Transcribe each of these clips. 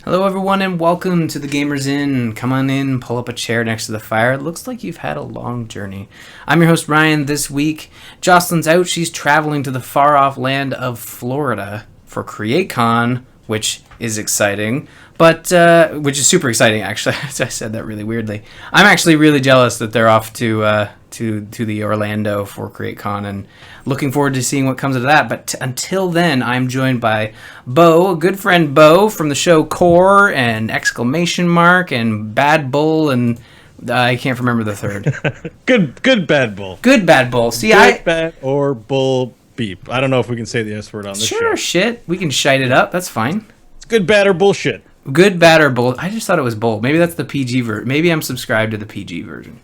Hello, everyone, and welcome to the Gamers Inn. Come on in, pull up a chair next to the fire. It looks like you've had a long journey. I'm your host, Ryan. This week, Jocelyn's out. She's traveling to the far-off land of Florida for CreateCon, which is exciting, but which is super exciting, actually. I said that really weirdly. I'm actually really jealous that they're off to the Orlando for CreateCon, and looking forward to seeing what comes of that. But until then, I'm joined by Beau, a good friend Beau from the show CORE and Exclamation Mark and Bad Bull, and I can't remember the third. Good Bad Bull. Good Bad Bull. See, good Bad or Bull Beep. I don't know if we can say the S word on this show. Sure, shit. We can shite it up. That's fine. It's good, bad, or bullshit. Good, bad, or bull. I just thought it was bull. Maybe that's the PG version. Maybe I'm subscribed to the PG version.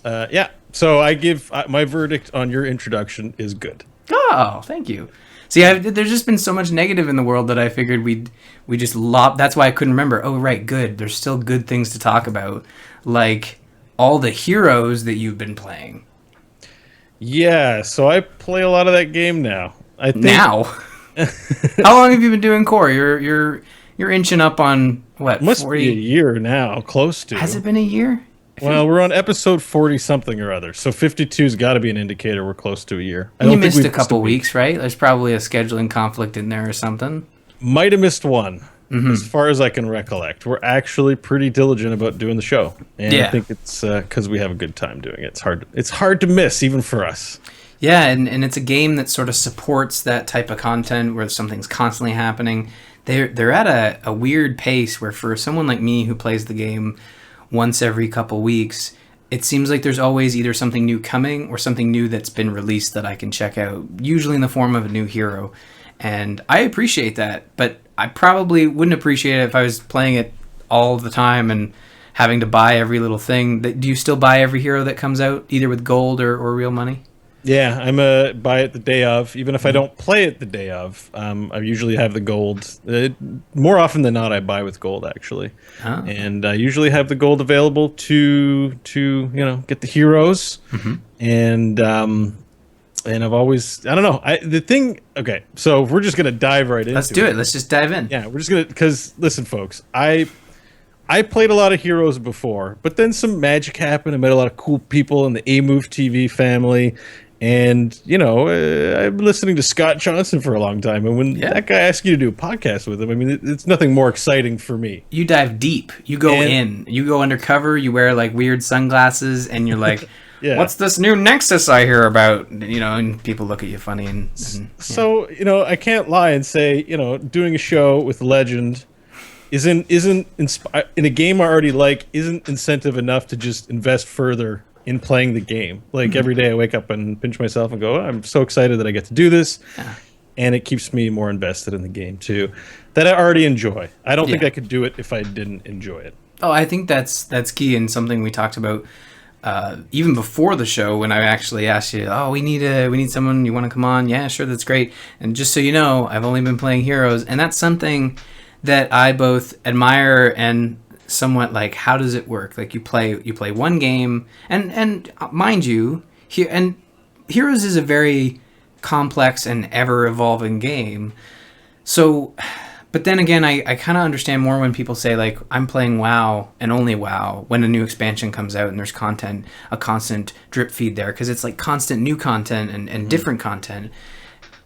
Yeah. So I give my verdict on your introduction is good. Oh, thank you. See, there's just been so much negative in the world that I figured we just lop. That's why I couldn't remember. Oh, right, good. There's still good things to talk about, like all the heroes that you've been playing. Yeah. So I play a lot of that game now. I think Now, how long have you been doing core? You're inching up on what? Must 40? be a year now, close to. Has it been a year? Well, we're on episode 40 something or other, so 52's got to be an indicator we're close to a year. You missed a couple weeks, right? There's probably a scheduling conflict in there or something. Might have missed one, as far as I can recollect. We're actually pretty diligent about doing the show, and I think it's because we have a good time doing it. It's hard to miss, even for us. Yeah, and it's a game that sort of supports that type of content where something's constantly happening. They're at a weird pace where for someone like me who plays the game once every couple weeks, it seems like there's always either something new coming or something new that's been released that I can check out, usually in the form of a new hero. And I appreciate that, but I probably wouldn't appreciate it if I was playing it all the time and having to buy every little thing. Do you still buy every hero that comes out, either with gold or real money? Yeah, I'm buy it the day of. Even if I don't play it the day of, I usually have the gold. More often than not, I buy with gold actually, and I usually have the gold available to get the heroes. And I've always Okay, so we're just gonna dive right into it. Let's do it. Let's just dive in. Yeah, we're just gonna because listen, folks, I played a lot of heroes before, but then some magic happened. I met a lot of cool people in the A-Move TV family. And, I've been listening to Scott Johnson for a long time. And when that guy asks you to do a podcast with him, I mean, it's nothing more exciting for me. You dive deep. You go in. You go undercover. You wear, like, weird sunglasses. And you're like, what's this new Nexus I hear about? And people look at you funny. So, I can't lie and say, doing a show with a legend isn't in a game I already like, isn't incentive enough to just invest further in playing the game. Like every day I wake up and pinch myself and go, I'm so excited that I get to do this. And it keeps me more invested in the game too, that I already enjoy. I don't think I could do it if I didn't enjoy it. Oh, I think that's key, and something we talked about even before the show when I actually asked you, we need someone, you want to come on? Yeah, sure, that's great. And just so you know, I've only been playing heroes, and that's something that I both admire and somewhat like, how does it work? Like you play one game, and mind you, Heroes is a very complex and ever evolving game. So, but then again, I kind of understand more when people say like, I'm playing WoW and only WoW when a new expansion comes out and there's content, a constant drip feed there, because it's like constant new content and different content.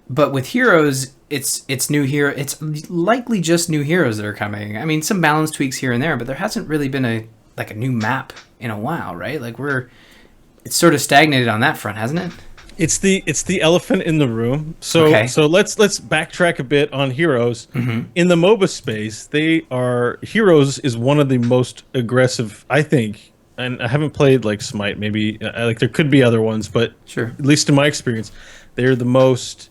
But with Heroes, it's new hero. It's likely just new heroes that are coming. I mean, some balance tweaks here and there, but there hasn't really been a new map in a while, right? Like it's sort of stagnated on that front, hasn't it? It's the elephant in the room. So let's backtrack a bit on Heroes. In the MOBA space, Heroes is one of the most aggressive, I think. And I haven't played like Smite. Maybe like there could be other ones, but sure. At least in my experience, they're the most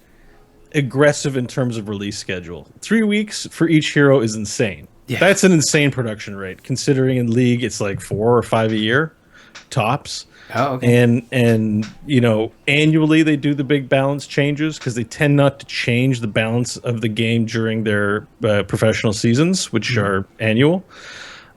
aggressive in terms of release schedule. 3 weeks for each hero is insane. Yeah. That's an insane production rate, considering in League it's like 4 or 5 a year tops. Oh, okay. And annually they do the big balance changes because they tend not to change the balance of the game during their professional seasons, which are annual.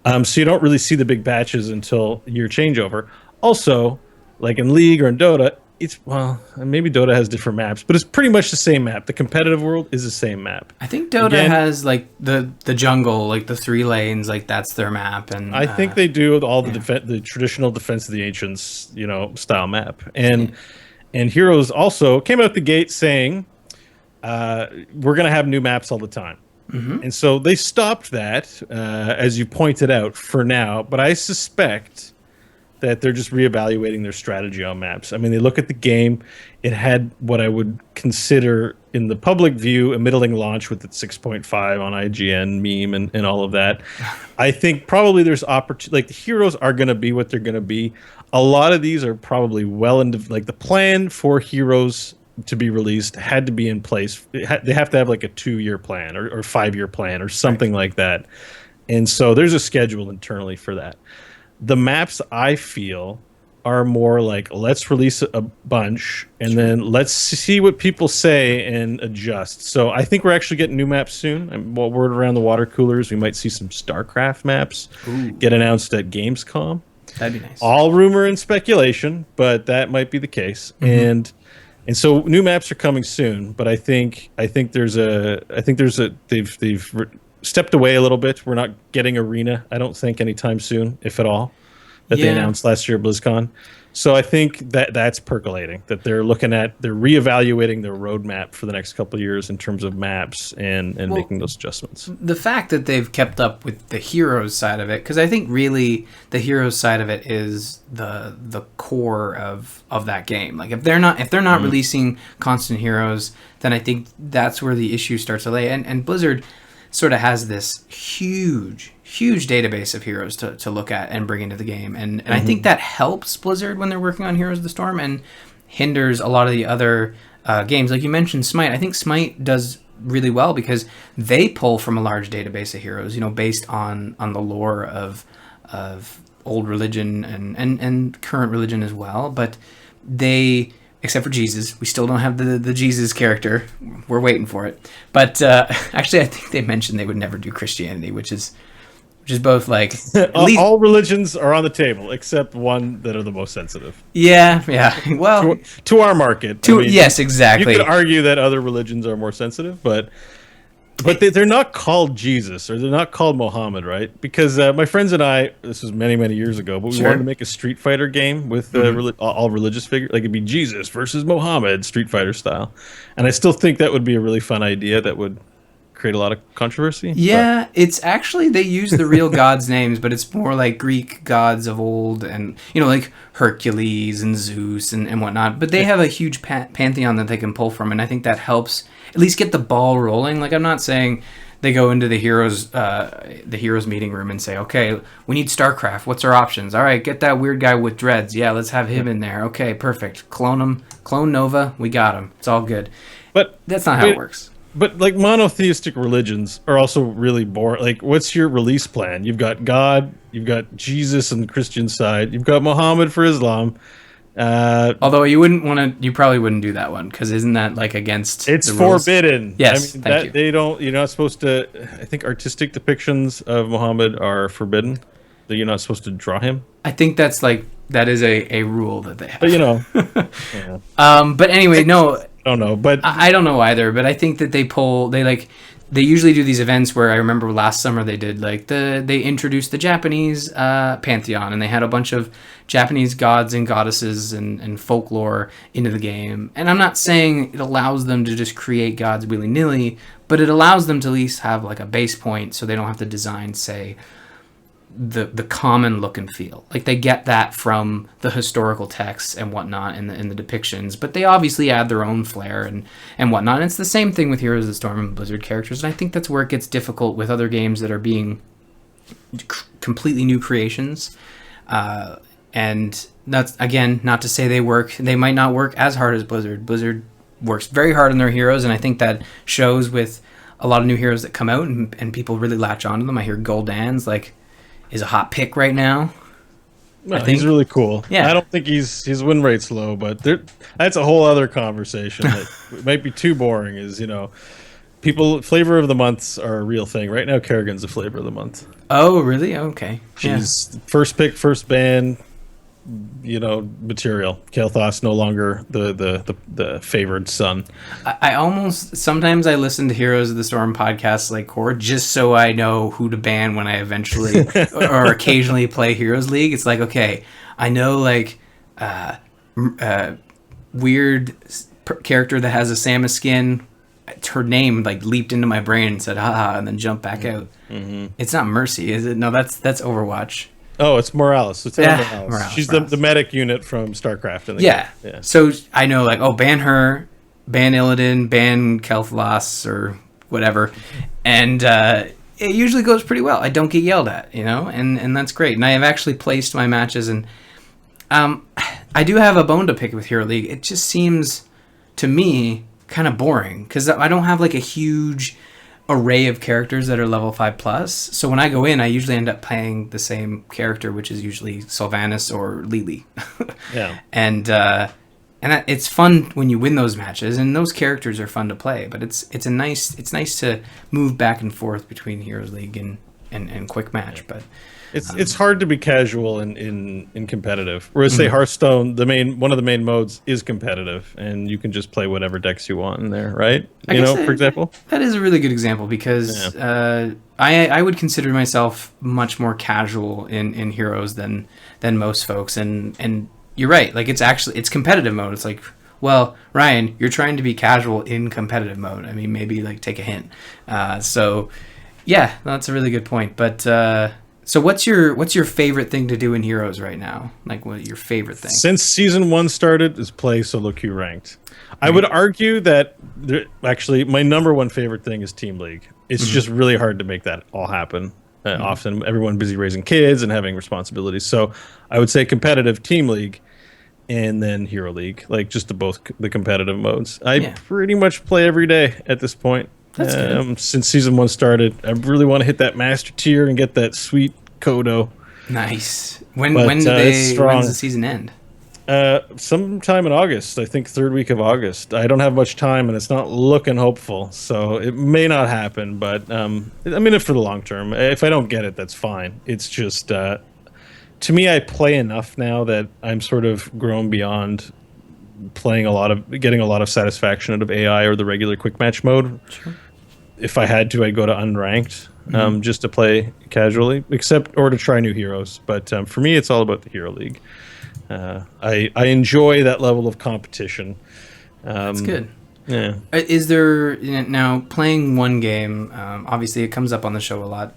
So you don't really see the big batches until year changeover. Also, like in League or in Dota, it's well, maybe Dota has different maps, but it's pretty much the same map. The competitive world is the same map. I think Dota has like the jungle, like the 3 lanes, like that's their map, and I think they do all the traditional Defense of the Ancients, style map. And Heroes also came out the gate saying we're going to have new maps all the time. And so they stopped that, as you pointed out, for now. But I suspect that they're just reevaluating their strategy on maps. I mean, they look at the game. It had what I would consider, in the public view, a middling launch with its 6.5 on IGN meme and all of that. I think probably there's opportunity. Like, the Heroes are going to be what they're going to be. A lot of these are probably well into, like, the plan for Heroes to be released had to be in place. They have to have like a 2-year plan or 5-year plan or something like that. And so there's a schedule internally for that. The maps, I feel, are more like, let's release a bunch and then let's see what people say and adjust. So I think we're actually getting new maps soon. Well, word around the water coolers, we might see some StarCraft maps get announced at Gamescom. That'd be nice. All rumor and speculation, but that might be the case. And so new maps are coming soon, but I think they've stepped away a little bit. We're not getting Arena, I don't think, anytime soon, if at all, that they announced last year at BlizzCon. So I think that's percolating, that they're reevaluating their roadmap for the next couple of years in terms of maps and making those adjustments. The fact that they've kept up with the Heroes side of it, because I think really the Heroes side of it is the core of that game. Like, if they're not releasing constant Heroes, then I think that's where the issue starts to lay. And Blizzard sort of has this huge database of heroes to look at and bring into the game. And I think that helps Blizzard when they're working on Heroes of the Storm and hinders a lot of the other games. Like you mentioned Smite. I think Smite does really well because they pull from a large database of heroes, based on the lore of old religion and current religion as well. But they... except for Jesus. We still don't have the Jesus character. We're waiting for it. But actually, I think they mentioned they would never do Christianity, which is both like... all religions are on the table, except one that are the most sensitive. Yeah. Well... To our market. Yes, exactly. You could argue that other religions are more sensitive, but they're not called Jesus, or they're not called Muhammad, right? Because my friends and I, this was many, many years ago, but we wanted to make a Street Fighter game with all religious figures. Like, it'd be Jesus versus Muhammad, Street Fighter style. And I still think that would be a really fun idea that would create a lot of controversy. Yeah, it's actually, they use the real gods' names, but it's more like Greek gods of old and, like Hercules and Zeus and whatnot. But they have a huge pantheon that they can pull from, and I think that helps at least get the ball rolling. Like, I'm not saying they go into the heroes meeting room and say, okay, we need StarCraft. What's our options? All right, get that weird guy with dreads. Yeah, let's have him in there. Okay, perfect. Clone him. Clone Nova. We got him. It's all good. But that's not how it works. But like, monotheistic religions are also really boring. Like, what's your release plan? You've got God, you've got Jesus on the Christian side, you've got Muhammad for Islam. Although you probably wouldn't do that one, because isn't that like against? It's the rules? Forbidden. Yes, thank you. They don't. You're not supposed to. I think artistic depictions of Muhammad are forbidden. That you're not supposed to draw him. I think that is a rule that they have. But yeah. But anyway, no. I don't know, but I don't know either. But I think that they usually do these events where I remember last summer they did they introduced the Japanese pantheon, and they had a bunch of Japanese gods and goddesses and folklore into the game. And I'm not saying it allows them to just create gods willy-nilly, but it allows them to at least have like a base point, so they don't have to design, say, the common look and feel. Like, they get that from the historical texts and whatnot in the depictions, but they obviously add their own flair and whatnot. And it's the same thing with Heroes of the Storm and Blizzard characters, and I think that's where it gets difficult with other games that are being completely new creations. And that's, again, not to say they might not work as hard as Blizzard. Blizzard works very hard on their heroes, and I think that shows with a lot of new heroes that come out, and people really latch onto them. I hear Gul'dan's is a hot pick right now. No, he's really cool. Yeah. I don't think his win rate's low, but that's a whole other conversation that might be too boring. People, flavor of the months are a real thing. Right now, Kerrigan's the flavor of the month. Oh, really? Okay. She's first pick, first ban, material. Kael'thas no longer the favored son. I almost sometimes I listen to Heroes of the Storm podcasts like Core just so I know who to ban when I eventually or occasionally play Heroes League. It's like, okay, I know like weird character that has a Samus skin. Her name like leaped into my brain and said haha and then jumped back out. It's not Mercy, is it? No, that's Overwatch. Oh, it's Morales. It's Morales. She's the medic unit from StarCraft. Yeah. So I know like, oh, ban her, ban Illidan, ban Kael'thas or whatever, and it usually goes pretty well. I don't get yelled at, and that's great. And I have actually placed my matches, and I do have a bone to pick with Hero League. It just seems to me kind of boring because I don't have like a huge array of characters that are level 5 plus. So when I go in, I usually end up playing the same character, which is usually Sylvanas or Lily. Yeah. And it's fun when you win those matches, and those characters are fun to play. But it's nice to move back and forth between Heroes League and Quick Match. But it's hard to be casual in competitive. Whereas say Hearthstone, one of the main modes is competitive, and you can just play whatever decks you want in there, right? For example. That is a really good example because I would consider myself much more casual in Heroes than most folks, and you're right. Like it's competitive mode. It's like, well, Ryan, you're trying to be casual in competitive mode. I mean, maybe like take a hint. So yeah, that's a really good point. But so what's your favorite thing to do in Heroes right now? Like, what your favorite thing? Since season 1 started, is play solo queue ranked. I would argue that actually my number one favorite thing is Team League. It's just really hard to make that all happen. Often everyone busy raising kids and having responsibilities. So I would say competitive Team League, and then Hero League, like just the competitive modes. I pretty much play every day at this point. That's good. Since season 1 started, I really want to hit that master tier and get that sweet Kodo. Nice. When does the season end? Sometime in August. I think 3rd week of August. I don't have much time, and it's not looking hopeful, so it may not happen. But I'm in it for the long term. If I don't get it, that's fine. It's just to me, I play enough now that I'm sort of grown beyond getting a lot of satisfaction out of AI or the regular quick match mode. Sure. If I had to, I'd go to unranked just to play casually, or to try new heroes. But for me, it's all about the Hero League. I enjoy that level of competition. That's good. Yeah. Is there now playing one game? Obviously, it comes up on the show a lot.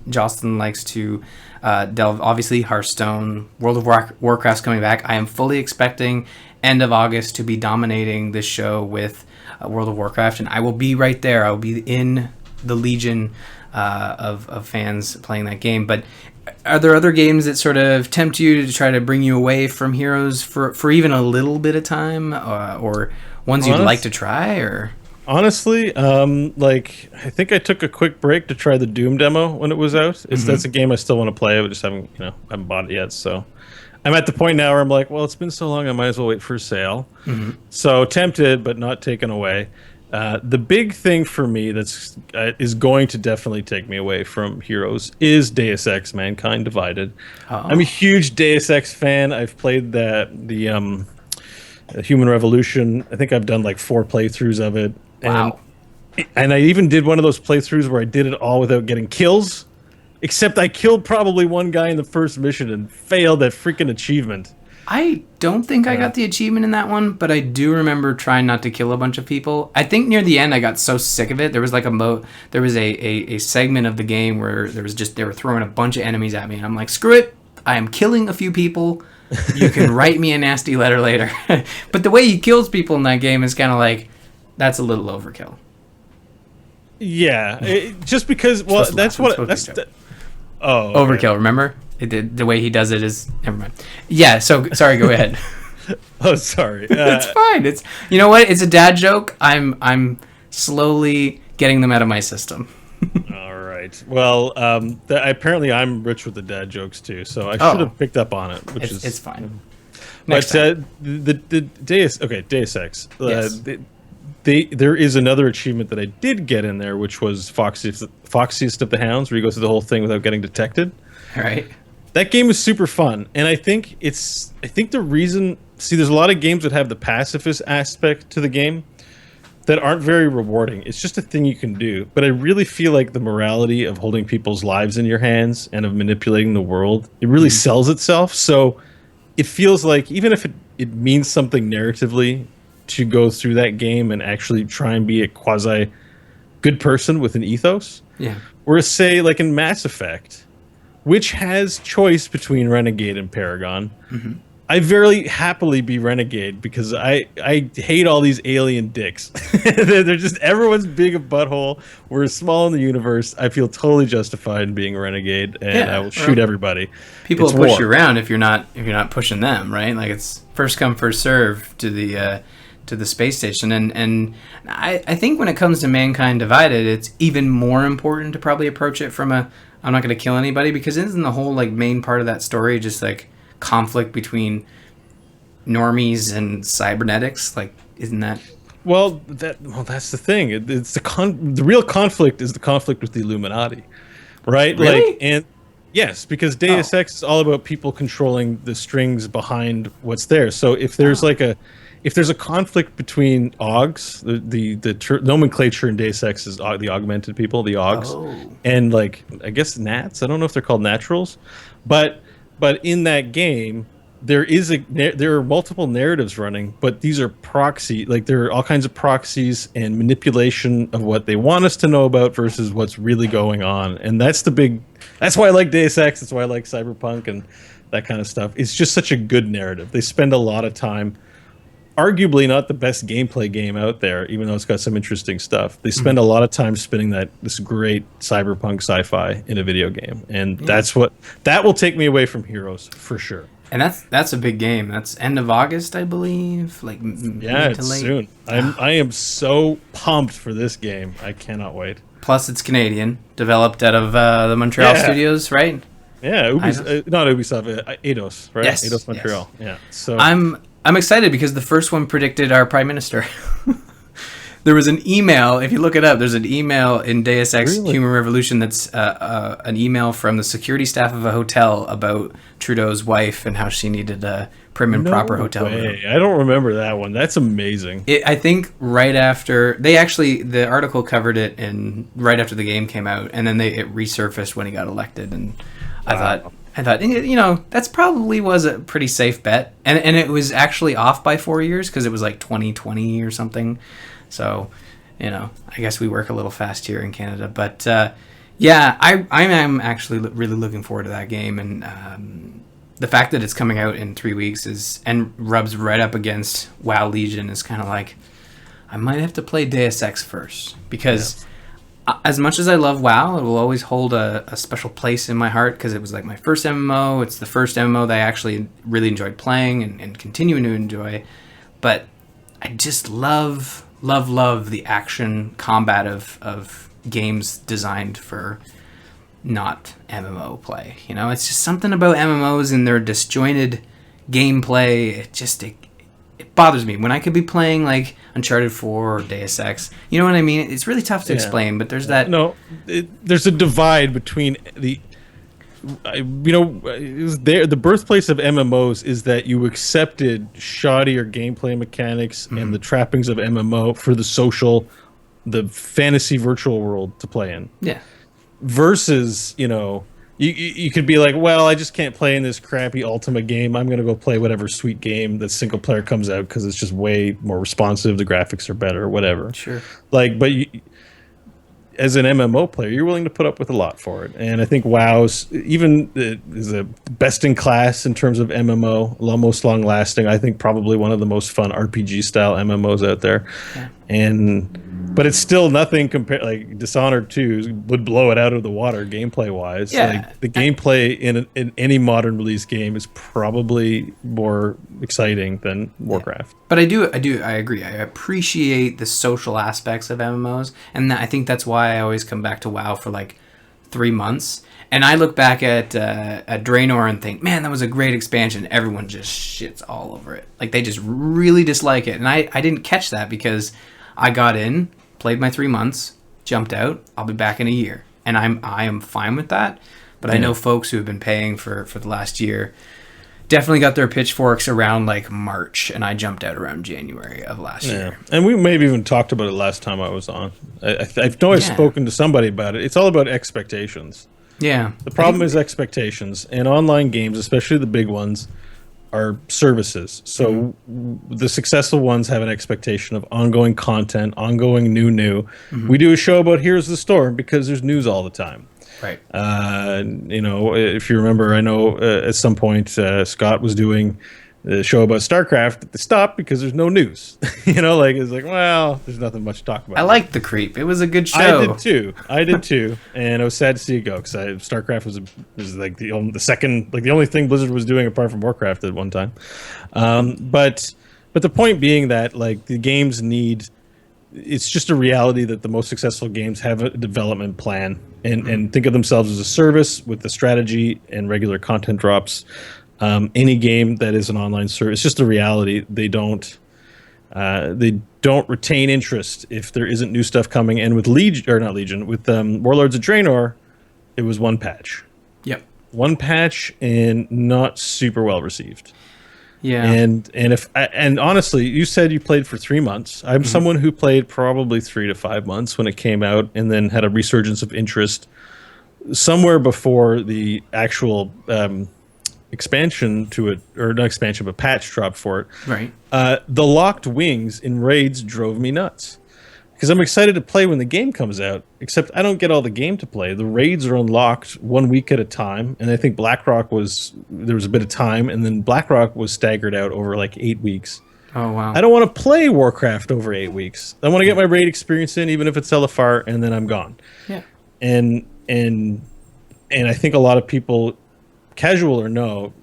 Jocelyn likes to delve. Obviously, Hearthstone, World of Warcraft's coming back. I am fully expecting end of August to be dominating this show with World of Warcraft, and I will be right there. I will be in the legion of fans playing that game. But are there other games that sort of tempt you to try to bring you away from Heroes for even a little bit of time, or ones you'd like to try? Or honestly, like I think I took a quick break to try the Doom demo when it was out. That's a game I still want to play. I just haven't bought it yet. So I'm at the point now where I'm like, well, it's been so long, I might as well wait for a sale. So tempted, but not taken away. The big thing for me that's is going to definitely take me away from Heroes is Deus Ex: Mankind Divided. I'm a huge Deus Ex fan. I've played the Human Revolution. I think I've done like 4 playthroughs of it. Wow. And I even did one of those playthroughs where I did it all without getting kills. Except I killed probably one guy in the first mission and failed that freaking achievement. I don't think I got the achievement in that one, but I do remember trying not to kill a bunch of people. I think near the end I got so sick of it. There was like there was a segment of the game where they were throwing a bunch of enemies at me, and I'm like, screw it, I am killing a few people. You can write me a nasty letter later. But the way he kills people in that game is kind of like, that's a little overkill. Yeah, just because. Well, overkill. Remember, the way he does it is never mind. Yeah. So sorry. Go ahead. Oh, sorry. It's fine. It's you know what? It's a dad joke. I'm slowly getting them out of my system. All right. Well, apparently I'm rich with the dad jokes too, so I should have picked up on it. It's fine. But the Deus Ex. Yes. There is another achievement that I did get in there, which was Foxiest of the Hounds, where you go through the whole thing without getting detected. All right. That game is super fun, and I think the reason. See, there's a lot of games that have the pacifist aspect to the game that aren't very rewarding. It's just a thing you can do. But I really feel like the morality of holding people's lives in your hands and of manipulating the world, it really sells itself. So it feels like even if it means something narratively to go through that game and actually try and be a quasi good person with an ethos. Yeah. Whereas say like in Mass Effect, which has choice between Renegade and Paragon. I very happily be Renegade because I hate all these alien dicks. They're just everyone's big a butthole. We're small in the universe. I feel totally justified in being a Renegade, and I will shoot everybody. People will push you around if you're not pushing them, right? Like it's first come first serve to the space station, and I think when it comes to Mankind Divided, it's even more important to probably approach it from a I'm not going to kill anybody, because isn't the whole like main part of that story just like conflict between normies and cybernetics? Like, isn't that? Well, that's the thing. It's the real conflict is the conflict with the Illuminati, right? Really? Like, and yes, because Deus Ex is all about people controlling the strings behind what's there. So if there's if there's a conflict between Augs, the nomenclature in Deus Ex is the augmented people, the Augs, and like I guess Nats. I don't know if they're called Naturals, but in that game there are multiple narratives running, but these are proxy. Like there are all kinds of proxies and manipulation of what they want us to know about versus what's really going on, and that's why I like Deus Ex. That's why I like Cyberpunk and that kind of stuff. It's just such a good narrative. They spend a lot of time. Arguably not the best gameplay game out there, even though it's got some interesting stuff. They spend a lot of time spinning this great cyberpunk sci-fi in a video game, and that will take me away from Heroes for sure. And that's a big game. That's end of August, I believe. Like mid to late. Soon. I am so pumped for this game. I cannot wait. Plus, it's Canadian, developed out of the Montreal studios, right? Yeah, not Ubisoft, Eidos, right? Yes, Eidos Montreal. Yes. Yeah. So I'm excited because the first one predicted our prime minister. There was an email. If you look it up, there's an email in Deus Ex Human Revolution that's an email from the security staff of a hotel about Trudeau's wife and how she needed a prim and proper hotel room. I don't remember that one. That's amazing. I think right after the article covered it right after the game came out, and then it resurfaced when he got elected, and I thought, that's probably was a pretty safe bet. And it was actually off by 4 years because it was like 2020 or something. So, I guess we work a little fast here in Canada. But, I am actually really looking forward to that game. And the fact that it's coming out in 3 weeks and rubs right up against WoW Legion is kind of like, I might have to play Deus Ex first. Because... as much as I love WoW, it will always hold a special place in my heart because it was like my first MMO. It's the first MMO that I actually really enjoyed playing and continuing to enjoy. But I just love the action combat of games designed for not MMO play. It's just something about MMOs and their disjointed gameplay. It bothers me when I could be playing like Uncharted 4 or Deus Ex. You know what I mean? It's really tough to explain, but there's that. No, there's a divide between the. The birthplace of MMOs is that you accepted shoddier gameplay mechanics and the trappings of MMO for the fantasy virtual world to play in. Yeah. Versus, you could be like, well, I just can't play in this crappy Ultima game. I'm going to go play whatever sweet game that single player comes out because it's just way more responsive. The graphics are better, whatever. Sure. As an MMO player, you're willing to put up with a lot for it. And I think WoW's is a best in class in terms of MMO, most long lasting. I think probably one of the most fun RPG style MMOs out there. Yeah. But it's still nothing compared. Like Dishonored 2 would blow it out of the water gameplay wise. Yeah. Like the gameplay in any modern release game is probably more exciting than Warcraft. But I agree. I appreciate the social aspects of MMOs, and I think that's why I always come back to WoW for like 3 months. And I look back at Draenor and think, man, that was a great expansion. Everyone just shits all over it. Like they just really dislike it, and I didn't catch that because I got in, played my 3 months, jumped out. I'll be back in a year, and I am fine with that. But I know folks who have been paying for the last year definitely got their pitchforks around like March, and I jumped out around January of last year. And we may have even talked about it last time I was on. I know I've spoken to somebody about it. It's all about expectations. Yeah. The problem is expectations, and online games, especially the big ones, are services. So the successful ones have an expectation of ongoing content, ongoing new. We do a show about Here's the Store because there's news all the time. Right. If you remember, I know at some point Scott was doing the show about StarCraft. They stopped because there's no news. It's like, well, there's nothing much to talk about. I liked The Creep. It was a good show. I did too. And I was sad to see it go because StarCraft was like the only thing Blizzard was doing apart from Warcraft at one time. But the point being that like the games need. It's just a reality that the most successful games have a development plan and think of themselves as a service with the strategy and regular content drops. Any game that is an online service, it's just a reality. They don't retain interest if there isn't new stuff coming. And with Warlords of Draenor, it was one patch. Yep. One patch and not super well received. Yeah. And honestly, you said you played for 3 months. I'm someone who played probably 3 to 5 months when it came out, and then had a resurgence of interest somewhere before the actual expansion to it, or not expansion, but patch dropped for it. Right. The locked wings in raids drove me nuts. Because I'm excited to play when the game comes out, except I don't get all the game to play. The raids are unlocked 1 week at a time, and I think there was a bit of time, and then Blackrock was staggered out over like 8 weeks. Oh, wow. I don't want to play Warcraft over 8 weeks. I want to get my raid experience in, even if it's LFR, and then I'm gone. Yeah. And I think a lot of people, casual or no,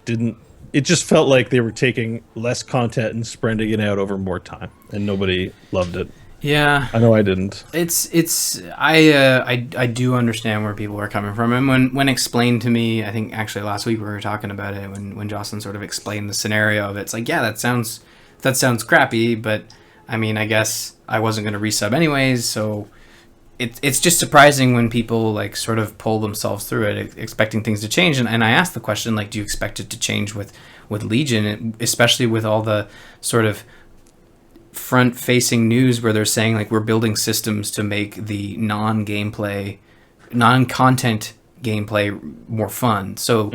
didn't. It just felt like they were taking less content and spreading it out over more time, and nobody loved it. Yeah, I know I didn't. I do understand where people are coming from, and when explained to me, I think actually last week we were talking about it when Jocelyn sort of explained the scenario of it. It's like, yeah, that sounds crappy, but I mean, I guess I wasn't going to resub anyways, so it's just surprising when people like sort of pull themselves through it, expecting things to change. And I asked the question, like, do you expect it to change with Legion, especially with all the sort of front-facing news where they're saying like we're building systems to make the non-content gameplay more fun. So,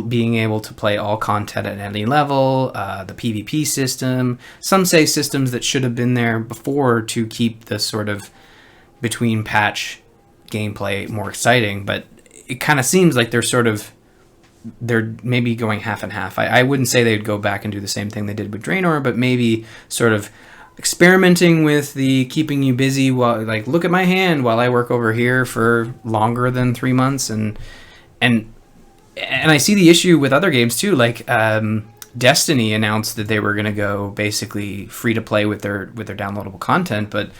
being able to play all content at any level, the PvP system. Some say systems that should have been there before to keep the sort of between patch gameplay more exciting, but it kind of seems like they're maybe going half and half. I wouldn't say they'd go back and do the same thing they did with Draenor, but maybe sort of experimenting with the keeping you busy while, like, look at my hand while I work over here for longer than 3 months. And I see the issue with other games too. Like Destiny announced that they were going to go basically free to play with their downloadable content, but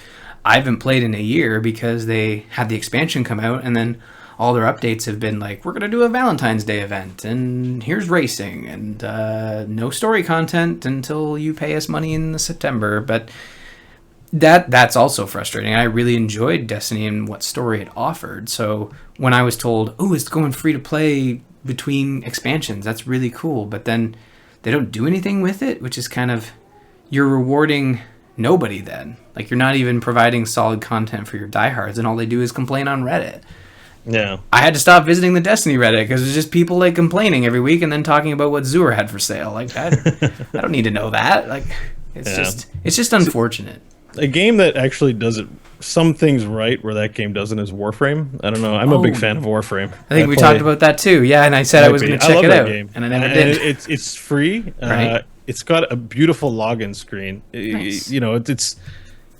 I haven't played in a year because they had the expansion come out, and then all their updates have been like, we're going to do a Valentine's Day event, and here's racing, and no story content until you pay us money in September. But that's also frustrating. I really enjoyed Destiny and what story it offered. So when I was told, oh, it's going free to play between expansions, that's really cool. But then they don't do anything with it, which is kind of, you're rewarding nobody then. Like, you're not even providing solid content for your diehards, and all they do is complain on Reddit. Yeah. I had to stop visiting the Destiny Reddit because it's just people like complaining every week and then talking about what Zur had for sale. Like, I don't need to know that. Like, it's just unfortunate. A game that actually does some things right where that game doesn't is Warframe. I don't know. I'm a big fan of Warframe. I think we talked about that too. Yeah, and I said I was going to check it out, and I never did. It's free. Right. It's got a beautiful login screen. Nice.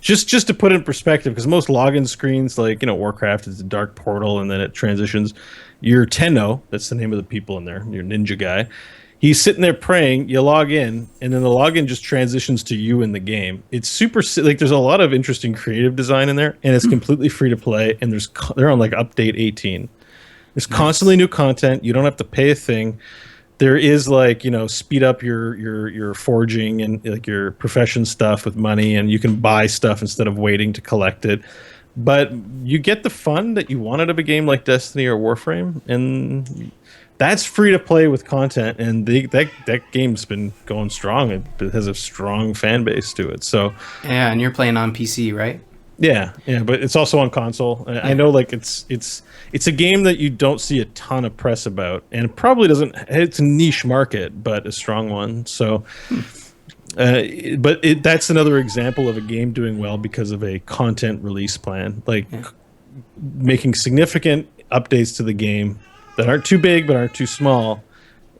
It's just to put it in perspective, because most login screens, like, Warcraft is a dark portal and then it transitions. You're Tenno, that's the name of the people in there, your ninja guy. He's sitting there praying, you log in, and then the login just transitions to you in the game. It's super, like, there's a lot of interesting creative design in there, and it's completely free to play, and they're on like update 18. There's constantly new content. You don't have to pay a thing. There is, like, speed up your forging and like your profession stuff with money, and you can buy stuff instead of waiting to collect it. but you get the fun that you want out of a game like Destiny or Warframe, and that's free to play with content. And that game's been going strong. It has a strong fan base to it. So Yeah, and you're playing on PC, right? yeah, but it's also on console. I know, like it's a game that you don't see a ton of press about, and it probably doesn't. It's a niche market, but a strong one. So. That's another example of a game doing well because of a content release plan, like making significant updates to the game that aren't too big but aren't too small,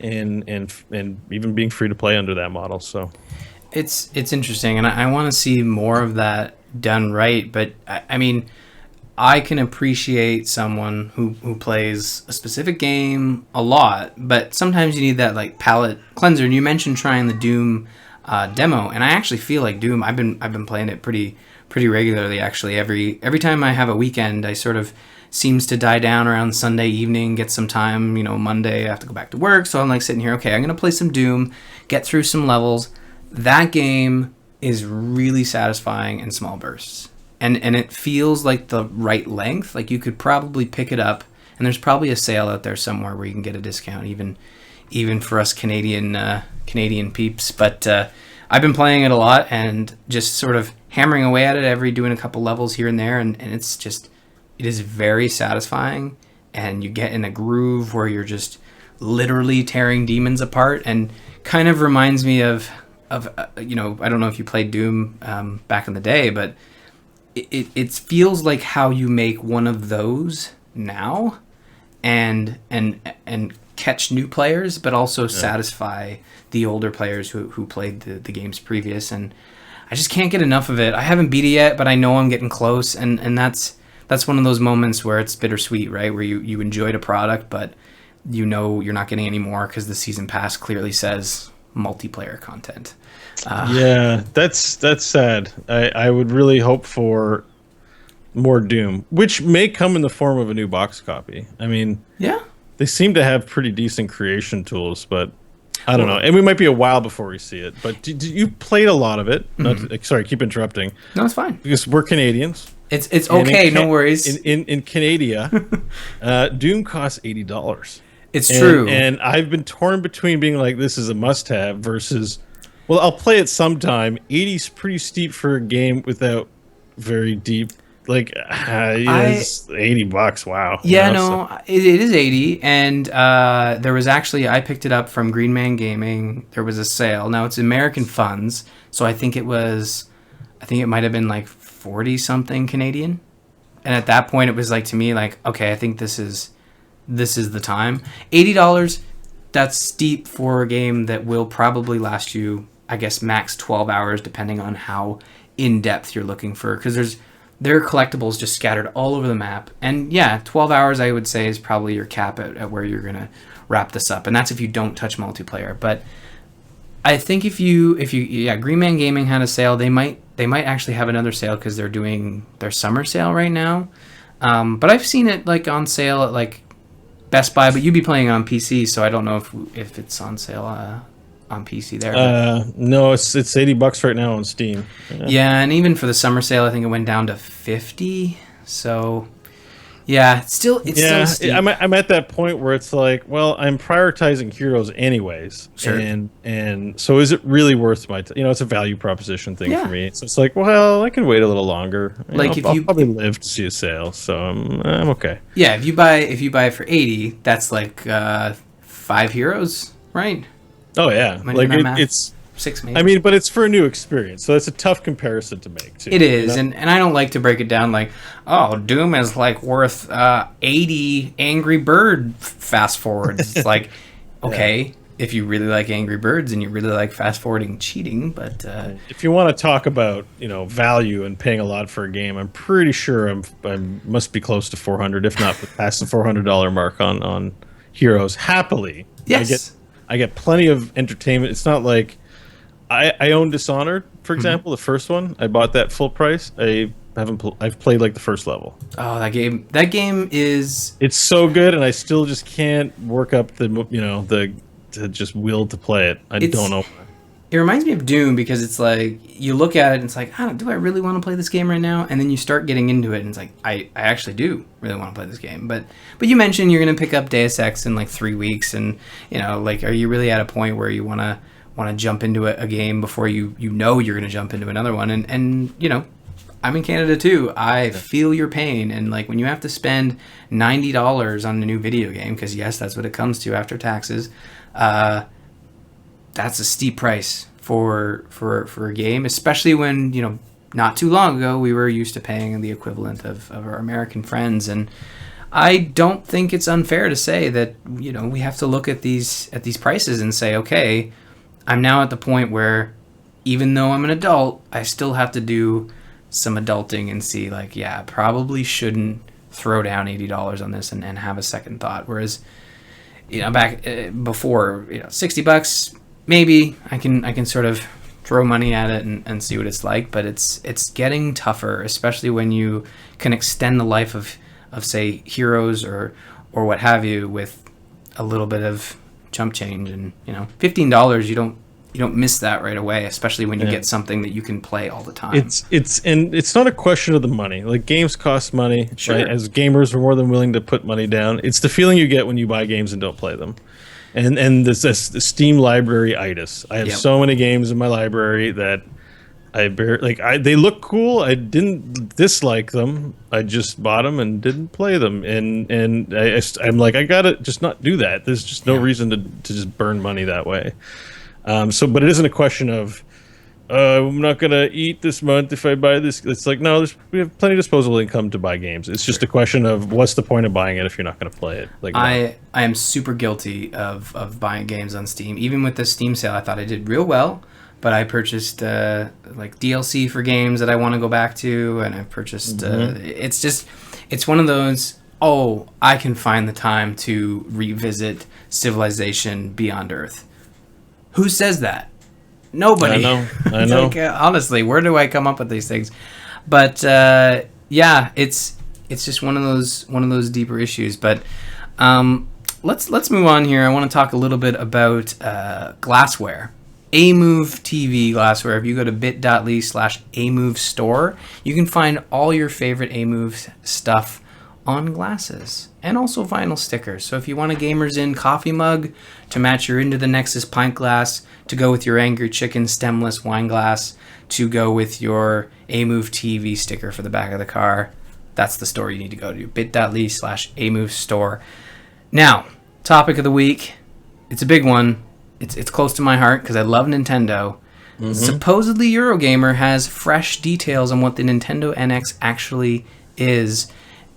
and even being free to play under that model. So It's interesting, and I want to see more of that done right. But I mean, I can appreciate someone who plays a specific game a lot, but sometimes you need that like palate cleanser. And you mentioned trying the Doom demo, and I actually feel like Doom. I've been playing it pretty regularly. Actually, every time I have a weekend, I sort of seems to die down around Sunday evening. Get some time, Monday I have to go back to work, so I'm like sitting here. Okay, I'm gonna play some Doom, get through some levels. That game is really satisfying in small bursts, and it feels like the right length. Like you could probably pick it up, and there's probably a sale out there somewhere where you can get a discount, even for us Canadian peeps. But I've been playing it a lot and just sort of hammering away at it, doing a couple levels here and there, and it is very satisfying, and you get in a groove where you're just literally tearing demons apart, and kind of reminds me of I don't know if you played Doom back in the day, but it feels like how you make one of those now, and catch new players, but also satisfy the older players who played the games previous. And I just can't get enough of it. I haven't beat it yet, but I know I'm getting close, and that's one of those moments where it's bittersweet, right? Where you enjoyed a product, but you're not getting any more because the season pass clearly says multiplayer content. yeah, that's sad. I would really hope for more Doom, which may come in the form of a new box copy. I mean, Yeah. they seem to have pretty decent creation tools, but I don't know. And we might be a while before we see it. But you played a lot of it. Sorry, keep interrupting. No, it's fine. Because we're Canadians. It's okay, no worries. In Canada, Doom costs $80. It's true. And I've been torn between being like, this is a must-have versus, well, I'll play it sometime. 80's pretty steep for a game without very deep. Like, it's $80. Wow. Yeah, it is 80, and there was actually, I picked it up from Green Man Gaming. There was a sale. Now it's American funds, so I think it might have been like 40 something Canadian. And at that point, it was like, to me, like, okay, I think this is the time. $80, that's steep for a game that will probably last you, I guess, max 12 hours, depending on how in depth you're looking for, because there are collectibles just scattered all over the map. And yeah, 12 hours I would say is probably your cap at where you're going to wrap this up. And that's if you don't touch multiplayer. But I think if you Green Man Gaming had a sale, they might actually have another sale because they're doing their summer sale right now. But I've seen it like on sale at like Best Buy, but you'd be playing on PC, so I don't know if it's on sale on PC there. No, it's $80 right now on Steam. Yeah, and even for the summer sale, I think it went down to 50. So, yeah, it's still steep. I'm at that point where it's like, well, I'm prioritizing heroes anyways, Sure. and so is it really worth my it's a value proposition thing Yeah. for me. So it's like, well, I can wait a little longer. I'll probably live to see a sale, so I'm okay. Yeah, if you buy it for 80, that's like 5 heroes, right? Oh yeah, like it's 6 maybe. I mean, but it's for a new experience, so it's a tough comparison to make too. It is, and I don't like to break it down like, oh, Doom is like worth 80 Angry Bird fast forwards. It's like, okay, if you really like Angry Birds and you really like fast forwarding cheating, but if you want to talk about value and paying a lot for a game, I'm pretty sure I must be close to 400, if not past the $400 mark on heroes. Happily, yes. I get plenty of entertainment. It's not like I own Dishonored, for example, the first one. I bought that full price. I've played like the first level. Oh, that game is, it's so good, and I still just can't work up the just will to play it. I don't know. It reminds me of Doom because it's like you look at it and it's like, do I really want to play this game right now? And then you start getting into it and it's like, I actually do really want to play this game. But you mentioned you're going to pick up Deus Ex in like 3 weeks, and like, are you really at a point where you want to jump into a game before you know you're going to jump into another one? And I'm in Canada too. I feel your pain, and like when you have to spend $90 on a new video game, because yes, that's what it comes to after taxes. That's a steep price for a game, especially when not too long ago we were used to paying the equivalent of our American friends. And I don't think it's unfair to say that we have to look at these prices and say, okay, I'm now at the point where even though I'm an adult, I still have to do some adulting and see like, yeah, probably shouldn't throw down $80 on this and have a second thought. Whereas back before, $60, maybe I can sort of throw money at it and see what it's like. But it's getting tougher, especially when you can extend the life of say Heroes or what have you with a little bit of chump change. And $15, you don't miss that right away, especially when you get something that you can play all the time. It's not a question of the money. Like, games cost money. Sure. Right? As gamers, we're more than willing to put money down. It's the feeling you get when you buy games and don't play them. And this the Steam library itis. I have so many games in my library that they look cool. I didn't dislike them. I just bought them and didn't play them. And I'm like, I gotta just not do that. There's just no reason to just burn money that way. But it isn't a question of I'm not gonna eat this month if I buy this. It's like, no, we have plenty of disposable income to buy games. It's just a question of what's the point of buying it if you're not gonna play it. Like, I am super guilty of buying games on Steam. Even with the Steam sale, I thought I did real well, but I purchased like DLC for games that I want to go back to, and I've purchased. It's one of those. Oh, I can find the time to revisit Civilization Beyond Earth. Who says that? Nobody. I know. Like, honestly, where do I come up with these things? But it's just one of those deeper issues. But let's move on here. I want to talk a little bit about glassware. Amove TV glassware. If you go to bit.ly/Amove store, you can find all your favorite Amove stuff on glasses and also vinyl stickers. So if you want a Gamers Inn coffee mug to match your Into the Nexus pint glass, to go with your Angry Chicken stemless wine glass, to go with your Amove TV sticker for the back of the car, that's the store you need to go to. bit.ly/Amove store. Now, topic of the week. It's a big one. It's close to my heart because I love Nintendo. Mm-hmm. Supposedly Eurogamer has fresh details on what the Nintendo NX actually is.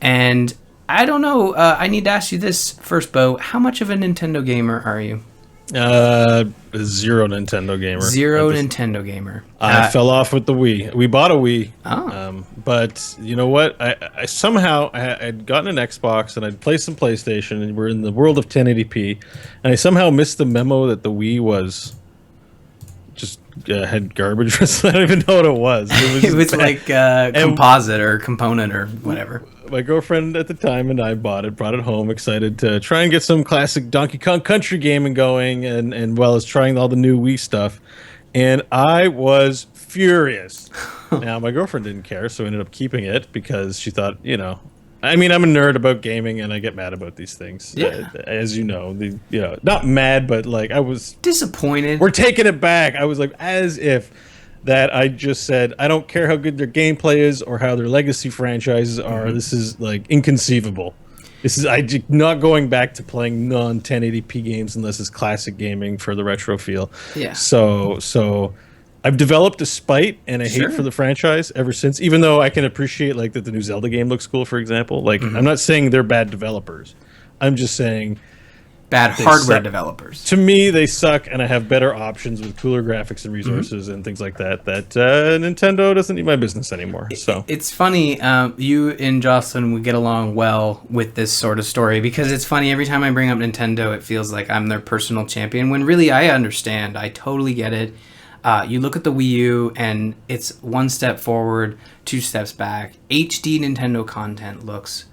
And I don't know. I need to ask you this first, Beau. How much of a Nintendo gamer are you? Zero Nintendo gamer. Nintendo gamer. I fell off with the Wii. We bought a Wii. Oh. But you know what? I somehow I'd gotten an Xbox and I'd play some PlayStation, and we're in the world of 1080p, and I somehow missed the memo that the Wii was just had garbage. I don't even know what it was. It was like composite or component or whatever. My girlfriend at the time and I brought it home, excited to try and get some classic Donkey Kong Country gaming going, and well as trying all the new Wii stuff. And I was furious. Now, my girlfriend didn't care, so I ended up keeping it because she thought, I mean, I'm a nerd about gaming and I get mad about these things. Yeah. As you know, not mad, but like I was disappointed. We're taking it back. I was like, as if that I just said, I don't care how good their gameplay is or how their legacy franchises are. Mm-hmm. This is like inconceivable. I'm not going back to playing non-1080p games unless it's classic gaming for the retro feel. Yeah. So I've developed a spite and a hate for the franchise ever since, even though I can appreciate like that the new Zelda game looks cool, for example. Like, I'm not saying they're bad developers. I'm just saying bad hardware developers. To me, they suck, and I have better options with cooler graphics and resources and things like that. Nintendo doesn't need my business anymore. So it's funny. You and Jocelyn would get along well with this sort of story because it's funny. Every time I bring up Nintendo, it feels like I'm their personal champion. When really, I understand. I totally get it. You look at the Wii U, and it's one step forward, two steps back. HD Nintendo content looks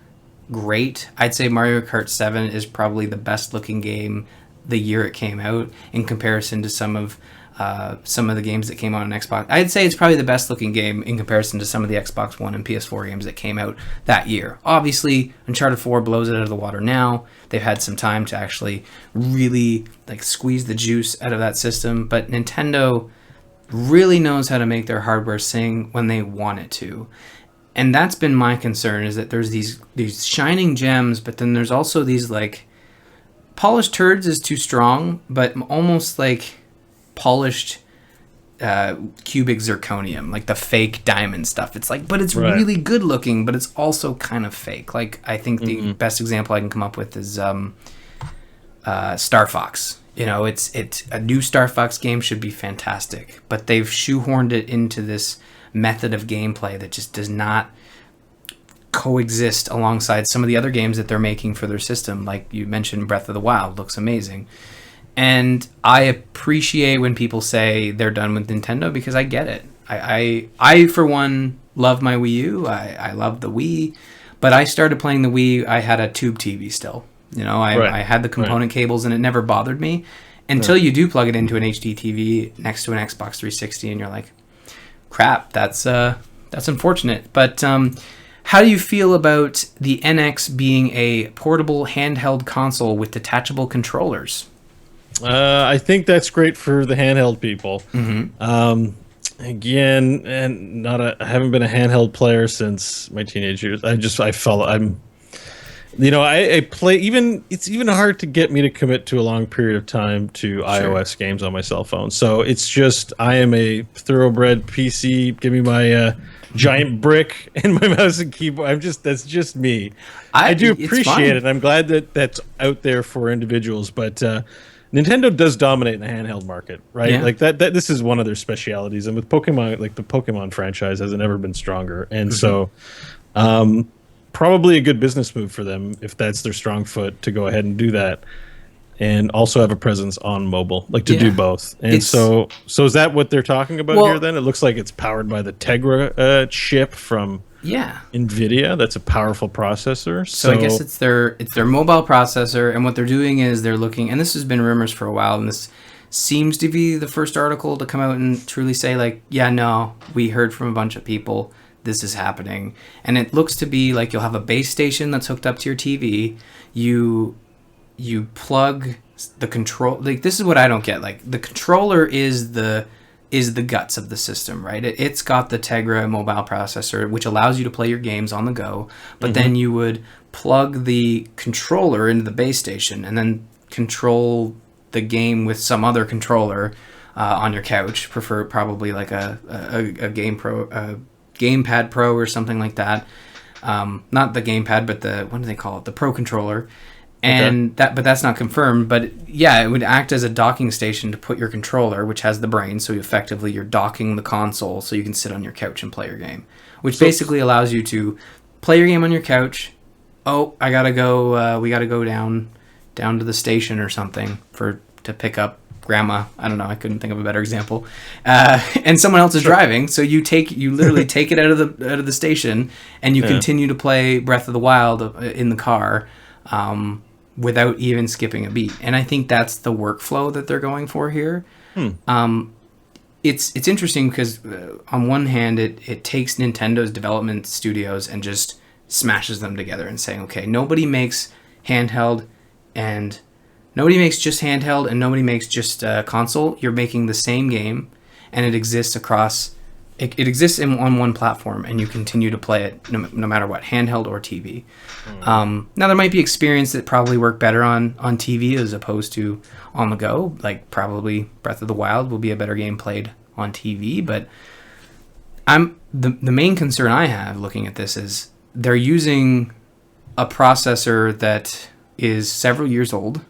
great. I'd say Mario Kart 7 is probably the best looking game the year it came out in comparison to some of some of the games that came out on Xbox. I'd say it's probably the best looking game in comparison to some of the Xbox One and PS4 games that came out that year. Obviously, Uncharted 4 blows it out of the water now. They've had some time to actually really like squeeze the juice out of that system, but Nintendo really knows how to make their hardware sing when they want it to. And that's been my concern, is that there's these shining gems, but then there's also these like polished turds is too strong, but almost like polished cubic zirconium, like the fake diamond stuff. It's like, but it's really good looking, but it's also kind of fake. Like I think the best example I can come up with is Star Fox. You know, it's a new Star Fox game should be fantastic, but they've shoehorned it into this method of gameplay that just does not coexist alongside some of the other games that they're making for their system. Like you mentioned, Breath of the Wild looks amazing. And I appreciate when people say they're done with Nintendo, because I get it. I for one, love my Wii U. I love the Wii. But I started playing the Wii, I had a tube TV still. You know, I had the component cables, and it never bothered me until you do plug it into an HD TV next to an Xbox 360, and you're like, crap, that's unfortunate. But how do you feel about the NX being a portable handheld console with detachable controllers? I think that's great for the handheld people. Again, and I haven't been a handheld player since my teenage years. I play, it's even hard to get me to commit to a long period of time to iOS games on my cell phone. So it's just, I am a thoroughbred PC. Give me my giant brick and my mouse and keyboard. That's just me. I do appreciate it. I'm glad that that's out there for individuals, but Nintendo does dominate in the handheld market, right? Yeah. Like that this is one of their specialities. And with Pokemon, like the Pokemon franchise hasn't ever been stronger. And so probably a good business move for them, if that's their strong foot, to go ahead and do that. And also have a presence on mobile, like to do both. And so is that what they're talking about here then? It looks like it's powered by the Tegra chip from Nvidia. That's a powerful processor. So I guess it's their mobile processor, and what they're doing is they're looking, and this has been rumors for a while, and this seems to be the first article to come out and truly say, like, yeah, no, we heard from a bunch of people, this is happening. And it looks to be like you'll have a base station that's hooked up to your TV. You plug the control, like, this is what I don't get. Like, the controller is the guts of the system, right? It's got the Tegra mobile processor, which allows you to play your games on the go, but then you would plug the controller into the base station and then control the game with some other controller on your couch, probably like a Gamepad Pro or something like that. Not the Gamepad, but what do they call it? The Pro controller. And but that's not confirmed. But yeah, it would act as a docking station to put your controller, which has the brain. So you're docking the console so you can sit on your couch and play your game, which basically allows you to play your game on your couch. Oh, I gotta go. We gotta go down to the station or something to pick up grandma. I don't know. I couldn't think of a better example. And someone else is driving, so you literally take it out of the station, and you continue to play Breath of the Wild in the car. Without even skipping a beat. And I think that's the workflow that they're going for here. It's interesting because on one hand, it takes Nintendo's development studios and just smashes them together and saying, okay, nobody makes handheld, and nobody makes just handheld, and nobody makes just console. You're making the same game, and it exists across... It exists on one platform, and you continue to play it no matter what, handheld or TV. Now, there might be experience that probably work better on TV as opposed to on the go. Like, probably Breath of the Wild will be a better game played on TV. But the main concern I have looking at this is they're using a processor that is several years old,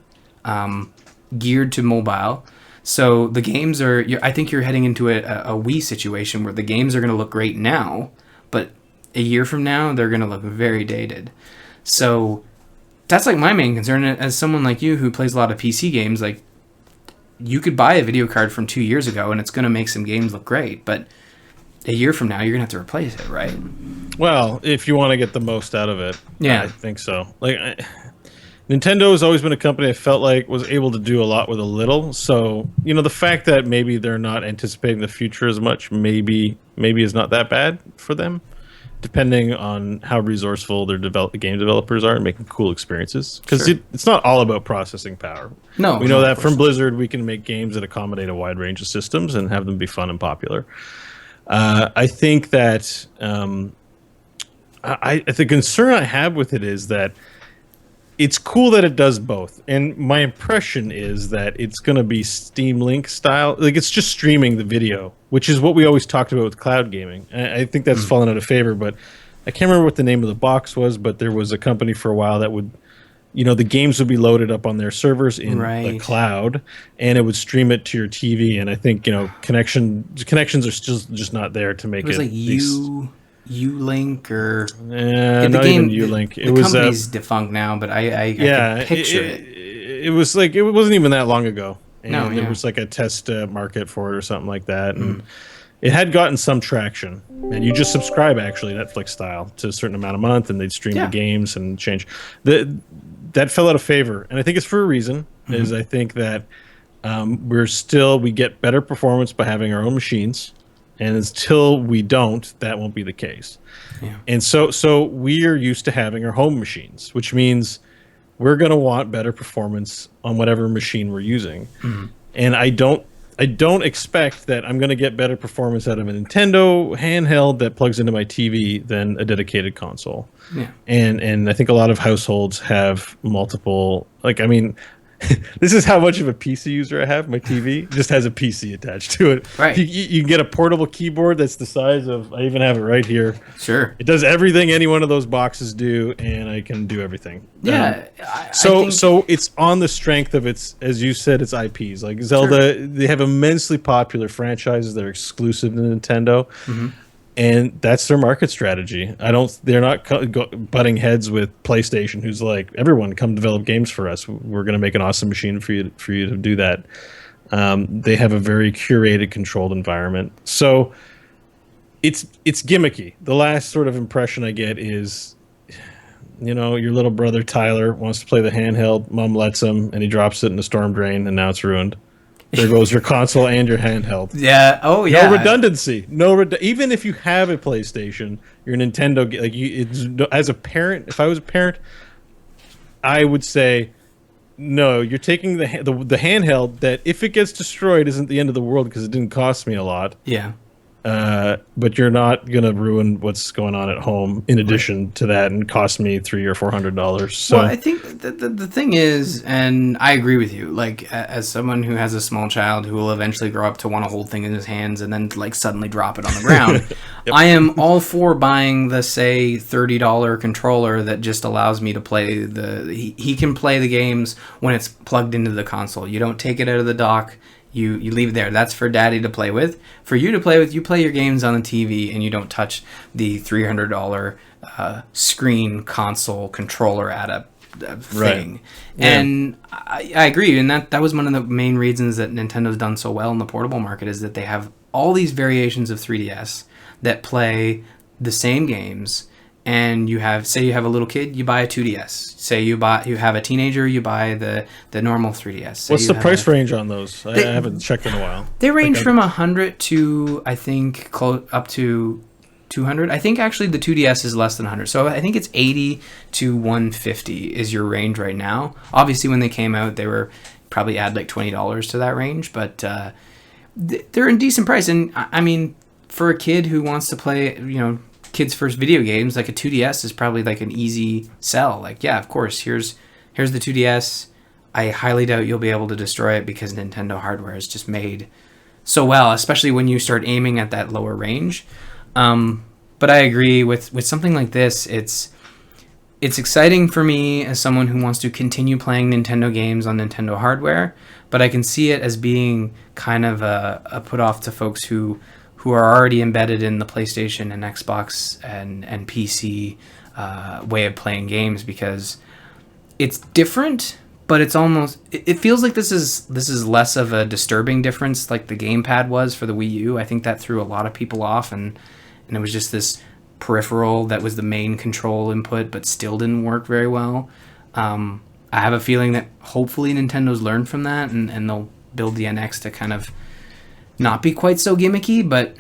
geared to mobile. So the games I think you're heading into a Wii situation where the games are going to look great now, but a year from now, they're going to look very dated. So that's like my main concern. As someone like you who plays a lot of PC games, like, you could buy a video card from 2 years ago and it's going to make some games look great, but a year from now, you're going to have to replace it, right? Well, if you want to get the most out of it, I think so. Like, Nintendo has always been a company I felt like was able to do a lot with a little. So, the fact that maybe they're not anticipating the future as much, maybe is not that bad for them, depending on how resourceful their game developers are in making cool experiences. Because Sure. it's not all about processing power. No, We know no, of that course from not. Blizzard, we can make games that accommodate a wide range of systems and have them be fun and popular. I think that the concern I have with it is that it's cool that it does both, and my impression is that it's going to be Steam Link style, like it's just streaming the video, which is what we always talked about with cloud gaming. I think that's fallen out of favor, but I can't remember what the name of the box was, but there was a company for a while that would, the games would be loaded up on their servers in the Right. cloud, and it would stream it to your TV. And I think connections are still just not there to make It was like these- U-Link or not even Ulink. The company's defunct now, but I could picture it. It was like it wasn't even that long ago, and No, there yeah. was like a test market for it or something like that, and it had gotten some traction. And you just subscribe actually Netflix style to a certain amount a month, and they'd stream Yeah. the games and change. That fell out of favor, and I think it's for a reason. Is I think that we get better performance by having our own machines. And until we don't, that won't be the case. Yeah. And so we are used to having our home machines, which means we're going to want better performance on whatever machine we're using. And I don't expect that I'm going to get better performance out of a Nintendo handheld that plugs into my TV than a dedicated console. Yeah. And I think a lot of households have multiple, this is how much of a PC user I have. My TV just has a PC attached to it. Right. You can get a portable keyboard that's the size of, I even have it right here. Sure. It does everything any one of those boxes do, and I can do everything. Yeah. So it's on the strength of its, as you said, its IPs. Like Zelda, they have immensely popular franchises that are exclusive to Nintendo. And that's their market strategy. They're not butting heads with PlayStation, who's like, everyone come develop games for us. We're going to make an awesome machine for you to do that. They have a very curated, controlled environment. So it's gimmicky. The last sort of impression I get is, your little brother Tyler wants to play the handheld. Mom lets him, and he drops it in a storm drain, and now it's ruined. There goes your console and your handheld. Yeah. Oh, yeah. No redundancy. Even if you have a PlayStation, your Nintendo, as a parent, if I was a parent, I would say, no, you're taking the handheld that if it gets destroyed isn't the end of the world because it didn't cost me a lot. Yeah. But you're not gonna ruin what's going on at home in addition to that and cost me $300 or $400. So Well, I think the thing is, and I agree with you, like as someone who has a small child who will eventually grow up to want to hold things in his hands and then like suddenly drop it on the ground, I am all for buying the, say, $30 controller that just allows me to play he can play the games when it's plugged into the console. You don't take it out of the dock. You leave it there. That's for daddy to play with. For you to play with, you play your games on the TV and you don't touch the $300 screen console controller at a thing. Right. Yeah. And I agree. And that was one of the main reasons that Nintendo's done so well in the portable market is that they have all these variations of 3DS that play the same games. And you have a little kid, you buy a 2DS. Say you have a teenager, you buy the normal 3DS. Say what's you the price range on those? I haven't checked in a while. They range from 100 to, I think, up to 200. I think actually the 2DS is less than 100. So I think it's 80 to 150 is your range right now. Obviously, when they came out, they were probably add like $20 to that range, but they're in decent price. And I mean, for a kid who wants to play, kids' first video games, like a 2DS is probably like an easy sell. Like, yeah, of course, here's the 2DS. I highly doubt you'll be able to destroy it because Nintendo hardware is just made so well, especially when you start aiming at that lower range. But I agree with something like this. It's exciting for me as someone who wants to continue playing Nintendo games on Nintendo hardware, but I can see it as being kind of a put off to folks who are already embedded in the PlayStation and Xbox and PC way of playing games, because it's different, but it's almost, it feels like this is less of a disturbing difference like the gamepad was for the Wii U. I think that threw a lot of people off, and it was just this peripheral that was the main control input but still didn't work very well. I have a feeling that hopefully Nintendo's learned from that, and they'll build the NX to kind of not be quite so gimmicky. But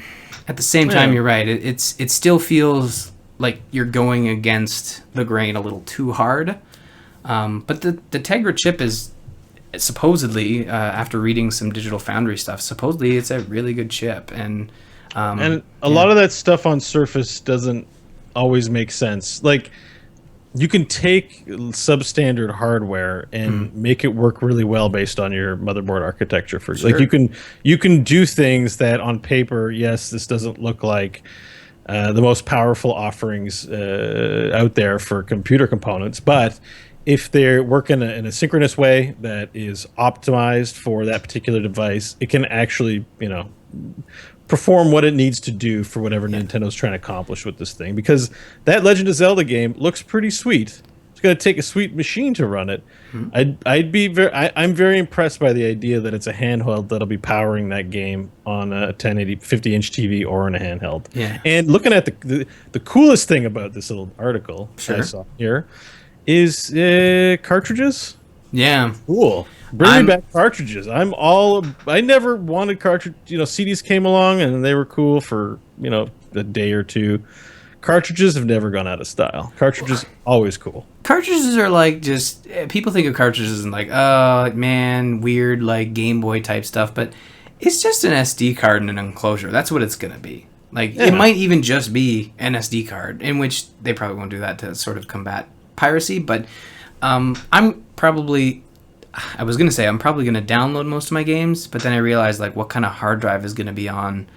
at the same time, you're right. It still feels like you're going against the grain a little too hard. But the Tegra chip is supposedly, after reading some Digital Foundry stuff, supposedly it's a really good chip. And a lot of that stuff on Surface doesn't always make sense. Like, you can take substandard hardware and make it work really well based on your motherboard architecture. Like, you can do things that on paper, yes, this doesn't look like the most powerful offerings out there for computer components, but if they work in a synchronous way that is optimized for that particular device, it can actually, perform what it needs to do for whatever Nintendo's trying to accomplish with this thing. Because that Legend of Zelda game looks pretty sweet. It's going to take a sweet machine to run it. I'm very impressed by the idea that it's a handheld that'll be powering that game on a 1080 50-inch TV or in a handheld. Yeah. And looking at the coolest thing about this little article I saw here is cartridges. Yeah. Cool. Bring me back cartridges. I never wanted cartridge. CDs came along and they were cool for a day or two. Cartridges have never gone out of style. Cartridges always cool. Cartridges are like, just people think of cartridges and like, oh man, weird like Game Boy type stuff, but it's just an SD card and an enclosure. That's what it's gonna be. Like, it might even just be an SD card, in which they probably won't do that to sort of combat piracy, but I'm probably going to download most of my games, but then I realized, like, what kind of hard drive is going to be on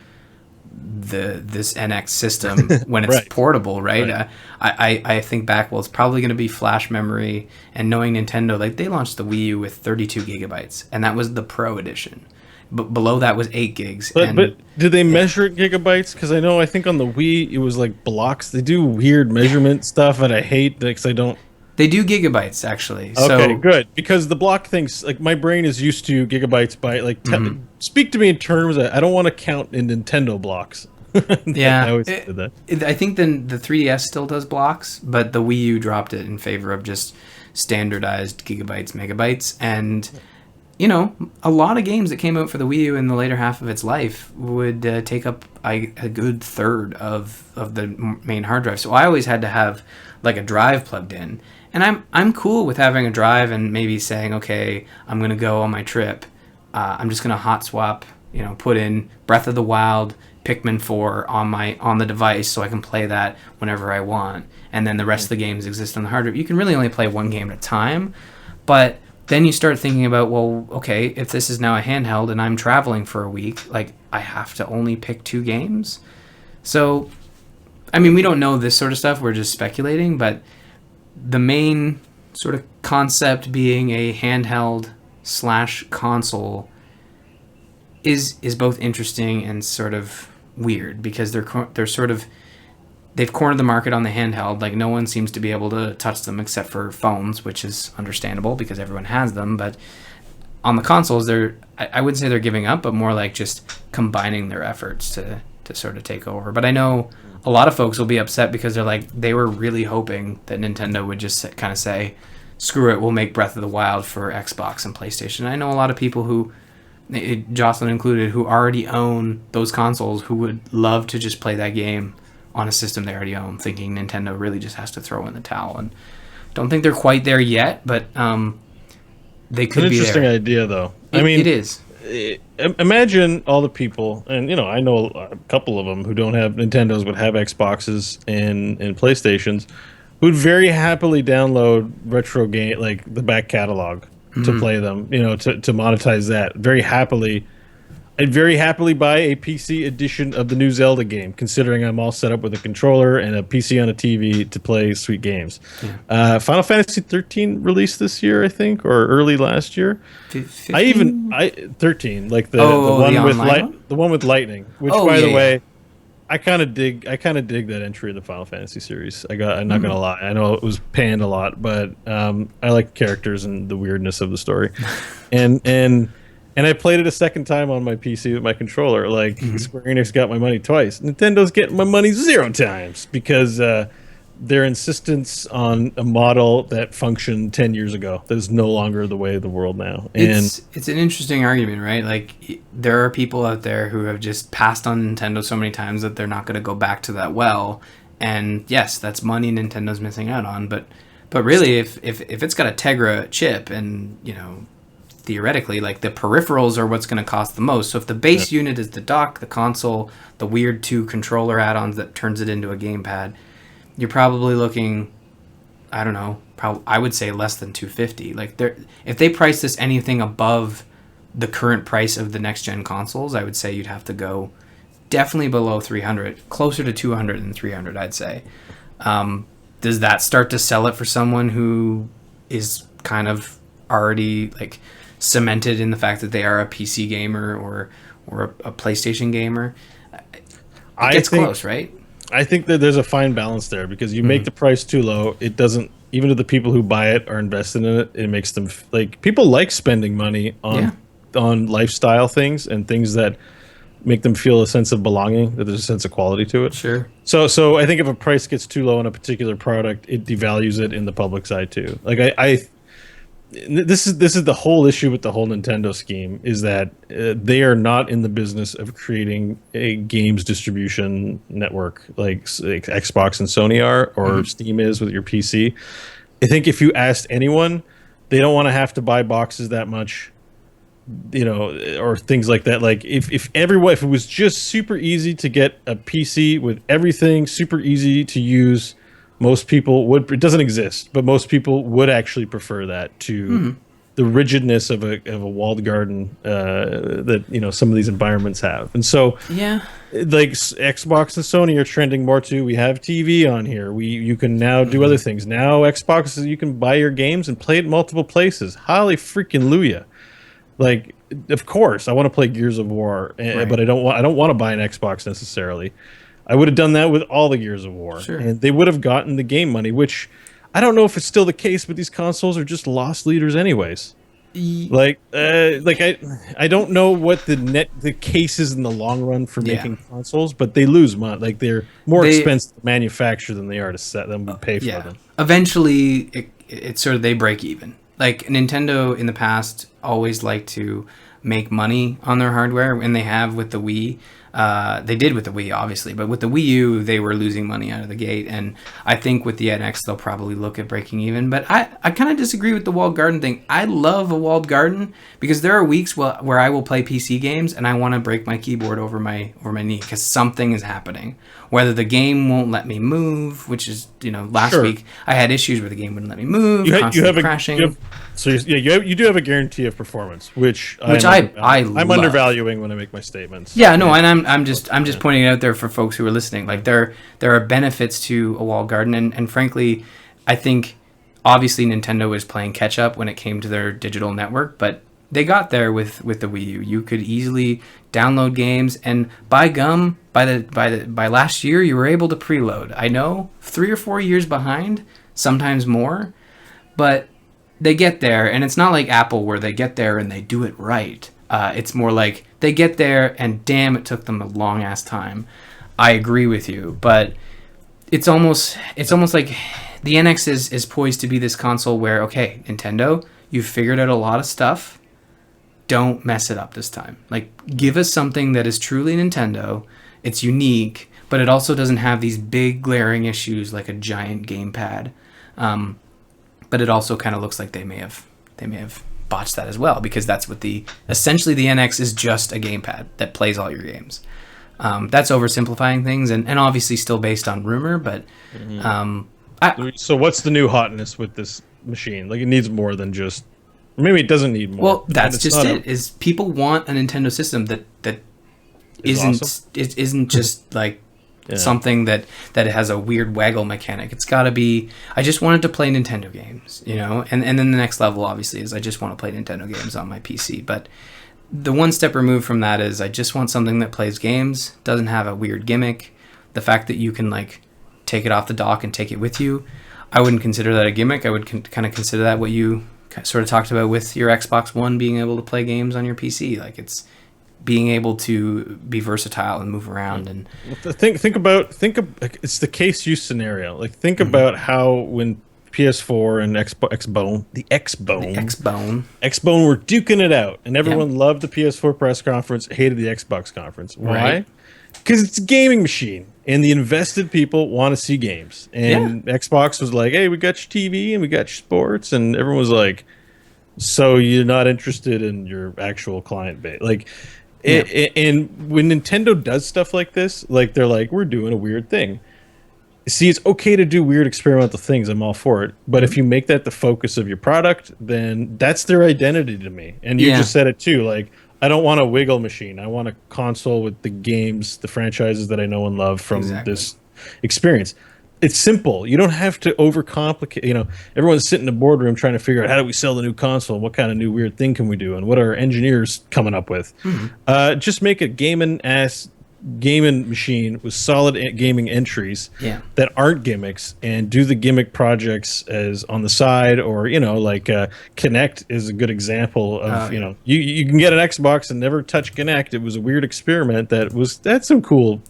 this NX system when it's portable, right? I think back, well, it's probably going to be flash memory, and knowing Nintendo, like, they launched the Wii U with 32 gigabytes, and that was the Pro edition. But below that was 8 gigs. But did they measure it gigabytes? Because I think on the Wii it was like blocks. They do weird measurement stuff, and I hate that because I don't. They do gigabytes, actually. Okay, good. Because the block things, like, my brain is used to gigabytes by, like, speak to me in terms of, I don't want to count in Nintendo blocks. Yeah. I always did that. I think then the 3DS still does blocks, but the Wii U dropped it in favor of just standardized gigabytes, megabytes. And, a lot of games that came out for the Wii U in the later half of its life would take up a good third of the main hard drive. So I always had to have, like, a drive plugged in. And I'm cool with having a drive and maybe saying, okay, I'm going to go on my trip. I'm just going to hot swap, put in Breath of the Wild, Pikmin 4 on the device so I can play that whenever I want. And then the rest of the games exist on the hard drive. You can really only play one game at a time. But then you start thinking about, well, okay, if this is now a handheld and I'm traveling for a week, like, I have to only pick 2 games. So, I mean, we don't know this sort of stuff. We're just speculating, but the main sort of concept being a handheld / console is both interesting and sort of weird, because they're sort of, they've cornered the market on the handheld. Like, no one seems to be able to touch them except for phones, which is understandable because everyone has them. But on the consoles, I wouldn't say they're giving up, but more like just combining their efforts to sort of take over. But I know a lot of folks will be upset because they're like, they were really hoping that Nintendo would just kind of say, screw it, we'll make Breath of the Wild for Xbox and PlayStation. I know a lot of people who, Jocelyn included, who already own those consoles, who would love to just play that game on a system they already own, thinking Nintendo really just has to throw in the towel. And don't think they're quite there yet, but they could be there. An interesting idea, though. It is. Imagine all the people, and I know a couple of them who don't have Nintendos but have Xboxes and PlayStations, who'd very happily download retro game, like the back catalog, to play them. To monetize that very happily. I'd very happily buy a PC edition of the new Zelda game, considering I'm all set up with a controller and a PC on a TV to play sweet games. Yeah. Final Fantasy 13 released this year, I think, or early last year. 15? 13, like the one with lightning. Which, by the way, I kind of dig that entry of the Final Fantasy series. I'm not gonna lie. I know it was panned a lot, but I like the characters and the weirdness of the story, And I played it a second time on my PC with my controller. Like, Square Enix got my money twice. Nintendo's getting my money 0 times because their insistence on a model that functioned 10 years ago that is no longer the way of the world now. And It's an interesting argument, right? Like there are people out there who have just passed on Nintendo so many times that they're not going to go back to that well. And yes, that's money Nintendo's missing out on, but really if it's got a Tegra chip and, you know, theoretically like the peripherals are what's going to cost the most. So if the base unit is the dock, the console, the weird 2 controller add-ons that turns it into a gamepad, you're probably looking, I don't know, I would say less than 250. Like if they price this anything above the current price of the next gen consoles, I would say you'd have to go definitely below 300, closer to 200 than 300, I'd say. Does that start to sell it for someone who is kind of already like cemented in the fact that they are a PC gamer or a PlayStation gamer? It's close, right? I think that there's a fine balance there because you make the price too low, it doesn't, even to the people who buy it or invested in it, it makes them like, people like spending money on lifestyle things and things that make them feel a sense of belonging, that there's a sense of quality to it. Sure. So I think if a price gets too low on a particular product, it devalues it in the public's eye too. Like this is the whole issue with the whole Nintendo scheme is that they are not in the business of creating a games distribution network like Xbox and Sony are, or Steam is with your PC. I think if you asked anyone, they don't want to have to buy boxes that much, you know, or things like that. Like if it was just super easy to get a PC with everything super easy to use, most people would. It doesn't exist, but most people would actually prefer that to the rigidness of a walled garden that, you know, some of these environments have. And so like Xbox and Sony are trending more to, we have TV on here, you can now do other things. Now Xbox, you can buy your games and play it in multiple places. Holly freaking Luya. Like, of course I want to play Gears of War, but I don't want to buy an Xbox necessarily. I would have done that with all the Gears of War, and they would have gotten the game money, which I don't know if it's still the case, but these consoles are just loss leaders anyways. Like I don't know what the case is in the long run for making consoles, but they lose money. Like they're more expensive to manufacture than they are to set them and pay for them. Eventually, it's sort of they break even. Like Nintendo in the past always liked to make money on their hardware, and they have with the Wii. They did with the Wii, obviously, but with the Wii U, they were losing money out of the gate. And I think with the NX, they'll probably look at breaking even. But I kind of disagree with the walled garden thing. I love a walled garden because there are weeks where I will play PC games and I want to break my keyboard over my knee because something is happening. Whether the game won't let me move, which is, you know, last week I had issues where the game wouldn't let me move, constantly crashing. You do have a guarantee of performance, which I'm love. undervaluing when I make my statements. Yeah, no, and I'm just pointing it out there for folks who are listening. Like there are benefits to a walled garden, and frankly, I think obviously Nintendo was playing catch up when it came to their digital network, but they got there with the Wii U. You could easily download games, and by gum, by last year, you were able to preload. I know 3 or 4 years behind, sometimes more, but they get there, and it's not like Apple where they get there and they do it right. It's more like they get there, and damn, it took them a long ass time. I agree with you, but it's almost like the NX is poised to be this console where, okay, Nintendo, you've figured out a lot of stuff. Don't mess it up this time. Like, give us something that is truly Nintendo. It's unique, but it also doesn't have these big glaring issues like a giant gamepad. But it also kind of looks like they may have botched that as well, because that's what essentially the NX is just a gamepad that plays all your games. That's oversimplifying things, and obviously still based on rumor, but so what's the new hotness with this machine? Like, it needs more than just. Maybe it doesn't need more. Well, that's just it. Is people want a Nintendo system that isn't awesome? It isn't just like something that has a weird waggle mechanic. It's got to be. I just wanted to play Nintendo games, you know. And then the next level, obviously, is I just want to play Nintendo games on my PC. But the one step removed from that is I just want something that plays games, doesn't have a weird gimmick. The fact that you can like take it off the dock and take it with you, I wouldn't consider that a gimmick. I would kind of consider that what you sort of talked about with your Xbox One being able to play games on your PC. Like, it's being able to be versatile and move around. And Think about it's the case use scenario. Like think about how when PS4 and the Xbone were duking it out, and everyone loved the PS4 press conference, hated the Xbox conference. Why? Right. Because it's a gaming machine, and the invested people want to see games. And Xbox was like, "Hey, we got your TV and we got your sports," and everyone was like, "So you're not interested in your actual client base?" Like, and when Nintendo does stuff like this, like they're like, "We're doing a weird thing." See, it's okay to do weird experimental things. I'm all for it. But if you make that the focus of your product, then that's their identity to me. And you just said it too. Like, I don't want a wiggle machine. I want a console with the games, the franchises that I know and love from this experience. It's simple. You don't have to overcomplicate. You know, everyone's sitting in a boardroom trying to figure out how do we sell the new console and what kind of new weird thing can we do and what are our engineers coming up with. Just make a gaming machine with solid gaming entries that aren't gimmicks, and do the gimmick projects as on the side, or like Kinect is a good example of you can get an Xbox and never touch Kinect. It was a weird experiment there's some cool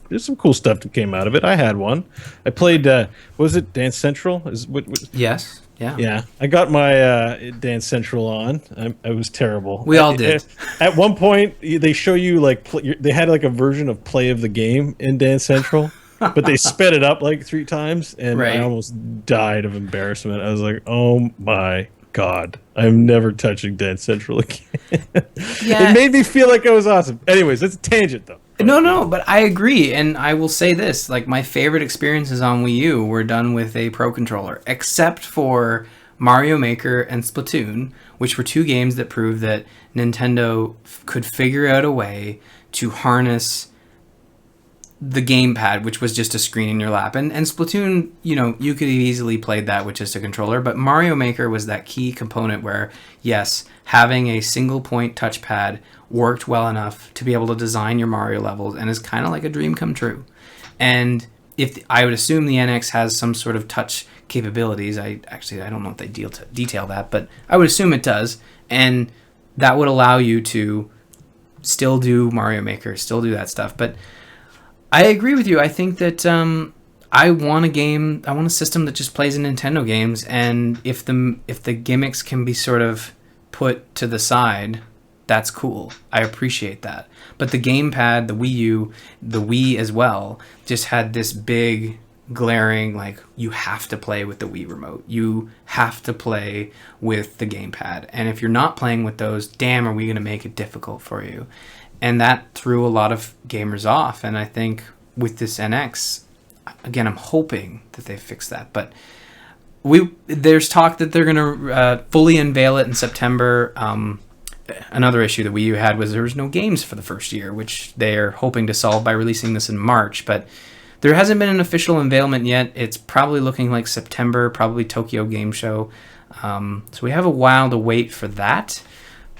stuff that came out of it. I had one. I played was it Dance Central? Yes. Yeah. I got my Dance Central on. I was terrible. We all did. At one point, they show you they had like a version of play of the game in Dance Central, but they sped it up like 3 times, and I almost died of embarrassment. I was like, "Oh my God, I'm never touching Dance Central again." It made me feel like I was awesome. Anyways, that's a tangent though. No, but I agree, and I will say this: like my favorite experiences on Wii U were done with a Pro Controller, except for Mario Maker and Splatoon, which were 2 games that proved that Nintendo could figure out a way to harness the gamepad, which was just a screen in your lap. And Splatoon, you could have easily played that with just a controller, but Mario Maker was that key component where, yes, having a single point touchpad worked well enough to be able to design your Mario levels, and is kind of like a dream come true. And I would assume the NX has some sort of touch capabilities. I don't know if they detail that, but I would assume it does, and that would allow you to still do Mario Maker, still do that stuff. But I agree with you. I think that I want a system that just plays in Nintendo games, and if the gimmicks can be sort of put to the side, that's cool. I appreciate that. But the gamepad, the Wii U, the Wii as well, just had this big glaring, like, you have to play with the Wii remote. You have to play with the gamepad. And if you're not playing with those, damn, are we going to make it difficult for you? And that threw a lot of gamers off. And I think with this NX, again, I'm hoping that they fix that. But there's talk that they're going to fully unveil it in September. Another issue that Wii U had was there was no games for the first year, which they're hoping to solve by releasing this in March. But there hasn't been an official unveilment yet. It's probably looking like September, probably Tokyo Game Show. So we have a while to wait for that.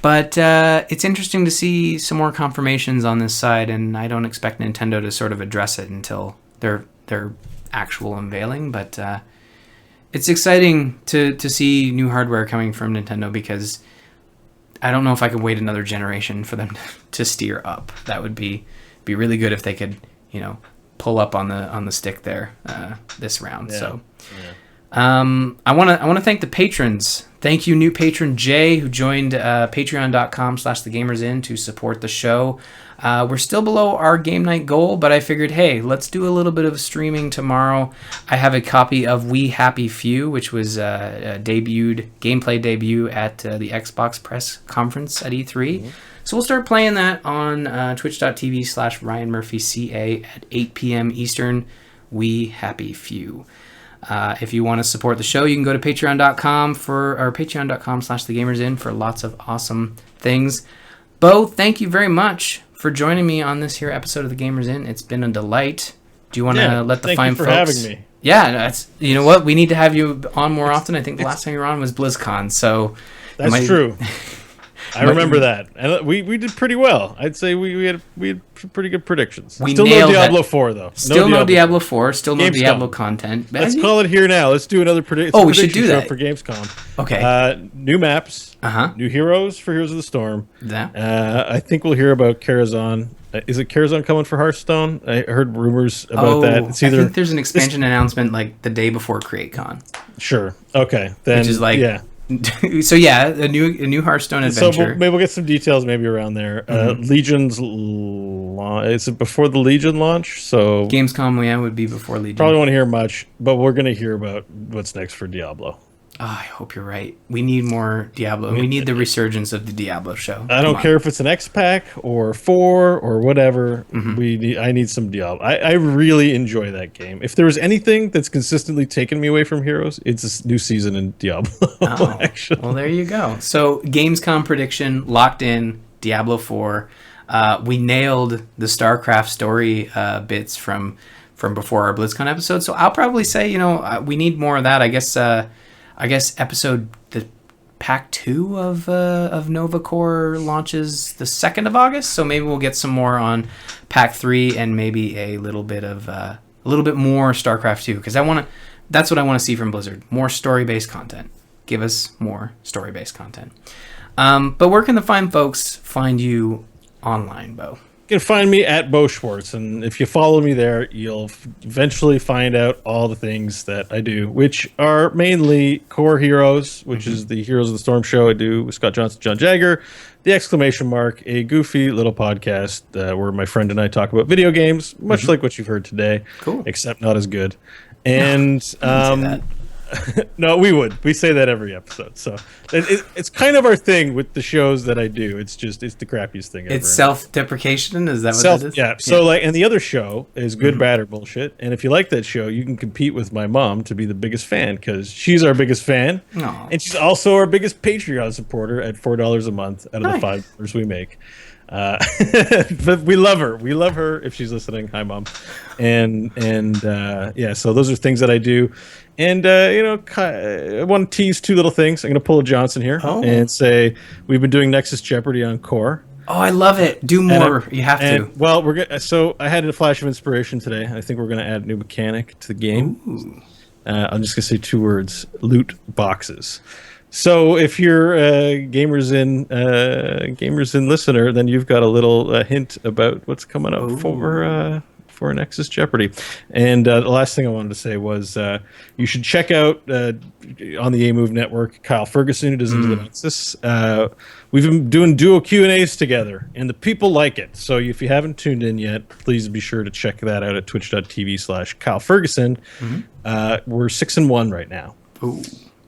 But it's interesting to see some more confirmations on this side, and I don't expect Nintendo to sort of address it until their actual unveiling. But it's exciting to see new hardware coming from Nintendo, because I don't know if I could wait another generation for them to steer up. That would be really good if they could, pull up on the stick there this round. Yeah. So I want to thank the patrons. Thank you, new patron Jay, who joined patreon.com/thegamersin to support the show. We're still below our game night goal, but I figured, hey, let's do a little bit of streaming tomorrow. I have a copy of We Happy Few, which was a gameplay debut at the Xbox press conference at E3. Mm-hmm. So we'll start playing that on twitch.tv/RyanMurphyCA at 8 p.m. Eastern. We Happy Few. If you want to support the show, you can go to patreon.com/thegamersin for lots of awesome things. Beau, thank you very much for joining me on this here episode of The Gamers In. It's been a delight. Do you want to let the fine folks... Thank you for having me. Yeah, that's, you know what? We need to have you on more often. I think the last time you were on was BlizzCon, so... That's true. I remember that, and we did pretty well. I'd say we had pretty good predictions. We Still no nailed Diablo it. 4 though. Still no Diablo 4. Still no Gamescom. Diablo content. Let's call it here now. Let's do another prediction. Oh, we should do that for Gamescom. Okay. New maps. New heroes for Heroes of the Storm. That. I think we'll hear about Karazhan. Is it Karazhan coming for Hearthstone? I heard rumors about that. It's either. I think there's an expansion announcement like the day before CreateCon. Sure. Okay. Then. Which is like. Yeah. So yeah, a new Hearthstone adventure. So maybe we'll get some details maybe around there. Legion's is it before the Legion launch? So Gamescom, yeah, would be before Legion. Probably won't hear much, but we're gonna hear about what's next for Diablo. Oh, I hope you're right. We need more Diablo. We need the resurgence of the Diablo show. I don't care if it's an X pack or 4 or whatever. I need some Diablo. I really enjoy that game. If there was anything that's consistently taken me away from Heroes, it's a new season in Diablo. Oh, actually. Well, there you go. So Gamescom prediction locked in. Diablo 4. We nailed the StarCraft story bits from before our BlizzCon episode. So I'll probably say, we need more of that. I guess episode the pack 2 of Nova Core launches the 2nd of August, so maybe we'll get some more on pack 3 and maybe a little bit more StarCraft 2 because that's what I want to see from Blizzard, more story-based content. Give us more story-based content. But where can the fine folks find you online, Beau? You can find me at Beau Schwartz, and if you follow me there, you'll eventually find out all the things that I do, which are mainly Core Heroes, which is the Heroes of the Storm show I do with Scott Johnson, John Jagger, the Exclamation Mark, a goofy little podcast where my friend and I talk about video games, much like what you've heard today, except not as good. And no, we say that every episode. So it's kind of our thing with the shows that I do. It's the crappiest thing ever. It's self-deprecation. Is that what it is? Yeah. So and the other show is Good, Bad, or Bullshit. And if you like that show, you can compete with my mom to be the biggest fan because she's our biggest fan, and she's also our biggest Patreon supporter at $4 a month out of the $5 we make. But we love her. We love her if she's listening. Hi, Mom. And so those are things that I do. And, I want to tease 2 little things. I'm going to pull a Johnson here and say we've been doing Nexus Jeopardy on Core. Oh, I love it. Do more. You have to. Well, so I had a flash of inspiration today. I think we're going to add a new mechanic to the game. Ooh. I'm just going to say 2 words: loot boxes. So if you're a Gamers in listener, then you've got a little hint about what's coming up for Nexus Jeopardy. And the last thing I wanted to say was you should check out on the A-Move Network Kyle Ferguson, who does Into the Nexus. We've been doing duo Q&As together, and the people like it. So if you haven't tuned in yet, please be sure to check that out at twitch.tv/Kyle Ferguson. We're 6-1 right now. Ooh.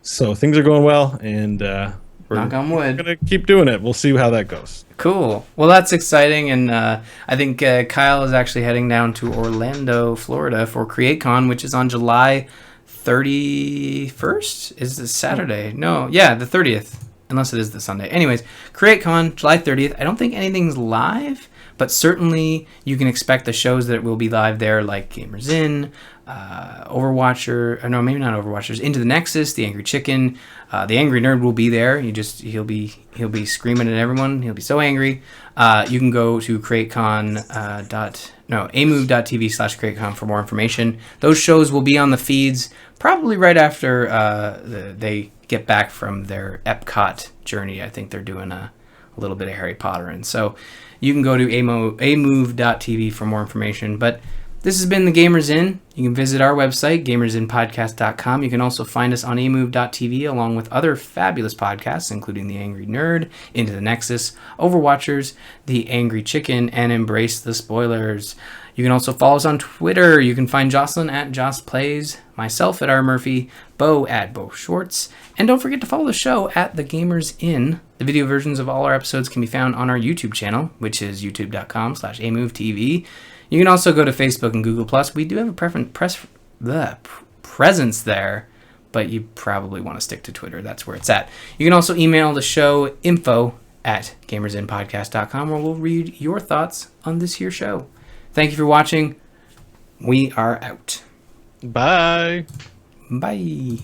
So things are going well, and knock on wood. We're going to keep doing it. We'll see how that goes. Cool. Well, that's exciting, and I think Kyle is actually heading down to Orlando, Florida for CreateCon, which is on July 31st? Is this Saturday? No, yeah, the 30th, unless it is the Sunday. Anyways, CreateCon, July 30th. I don't think anything's live, but certainly you can expect the shows that will be live there, like Gamers In, Overwatcher, or no, maybe not Overwatchers, Into the Nexus, The Angry Chicken, The Angry Nerd will be there. He'll be screaming at everyone. He'll be so angry. You can go to amove.tv/CreateCon for more information. Those shows will be on the feeds probably right after they get back from their Epcot journey. I think they're doing a little bit of Harry Potter, and so you can go to amove.tv for more information. But this has been the Gamers In. You can visit our website, gamersinpodcast.com. You can also find us on amove.tv along with other fabulous podcasts, including The Angry Nerd, Into the Nexus, Overwatchers, The Angry Chicken, and Embrace the Spoilers. You can also follow us on Twitter. You can find Jocelyn at Joss Plays, myself at R. Murphy, Beau at Beau Schwartz, and don't forget to follow the show at The Gamers In. The video versions of all our episodes can be found on our YouTube channel, which is youtube.com/amovetv. You can also go to Facebook and Google+. We do have a presence there, but you probably want to stick to Twitter. That's where it's at. You can also email the show info@gamersinpodcast.com, where we'll read your thoughts on this here show. Thank you for watching. We are out. Bye. Bye.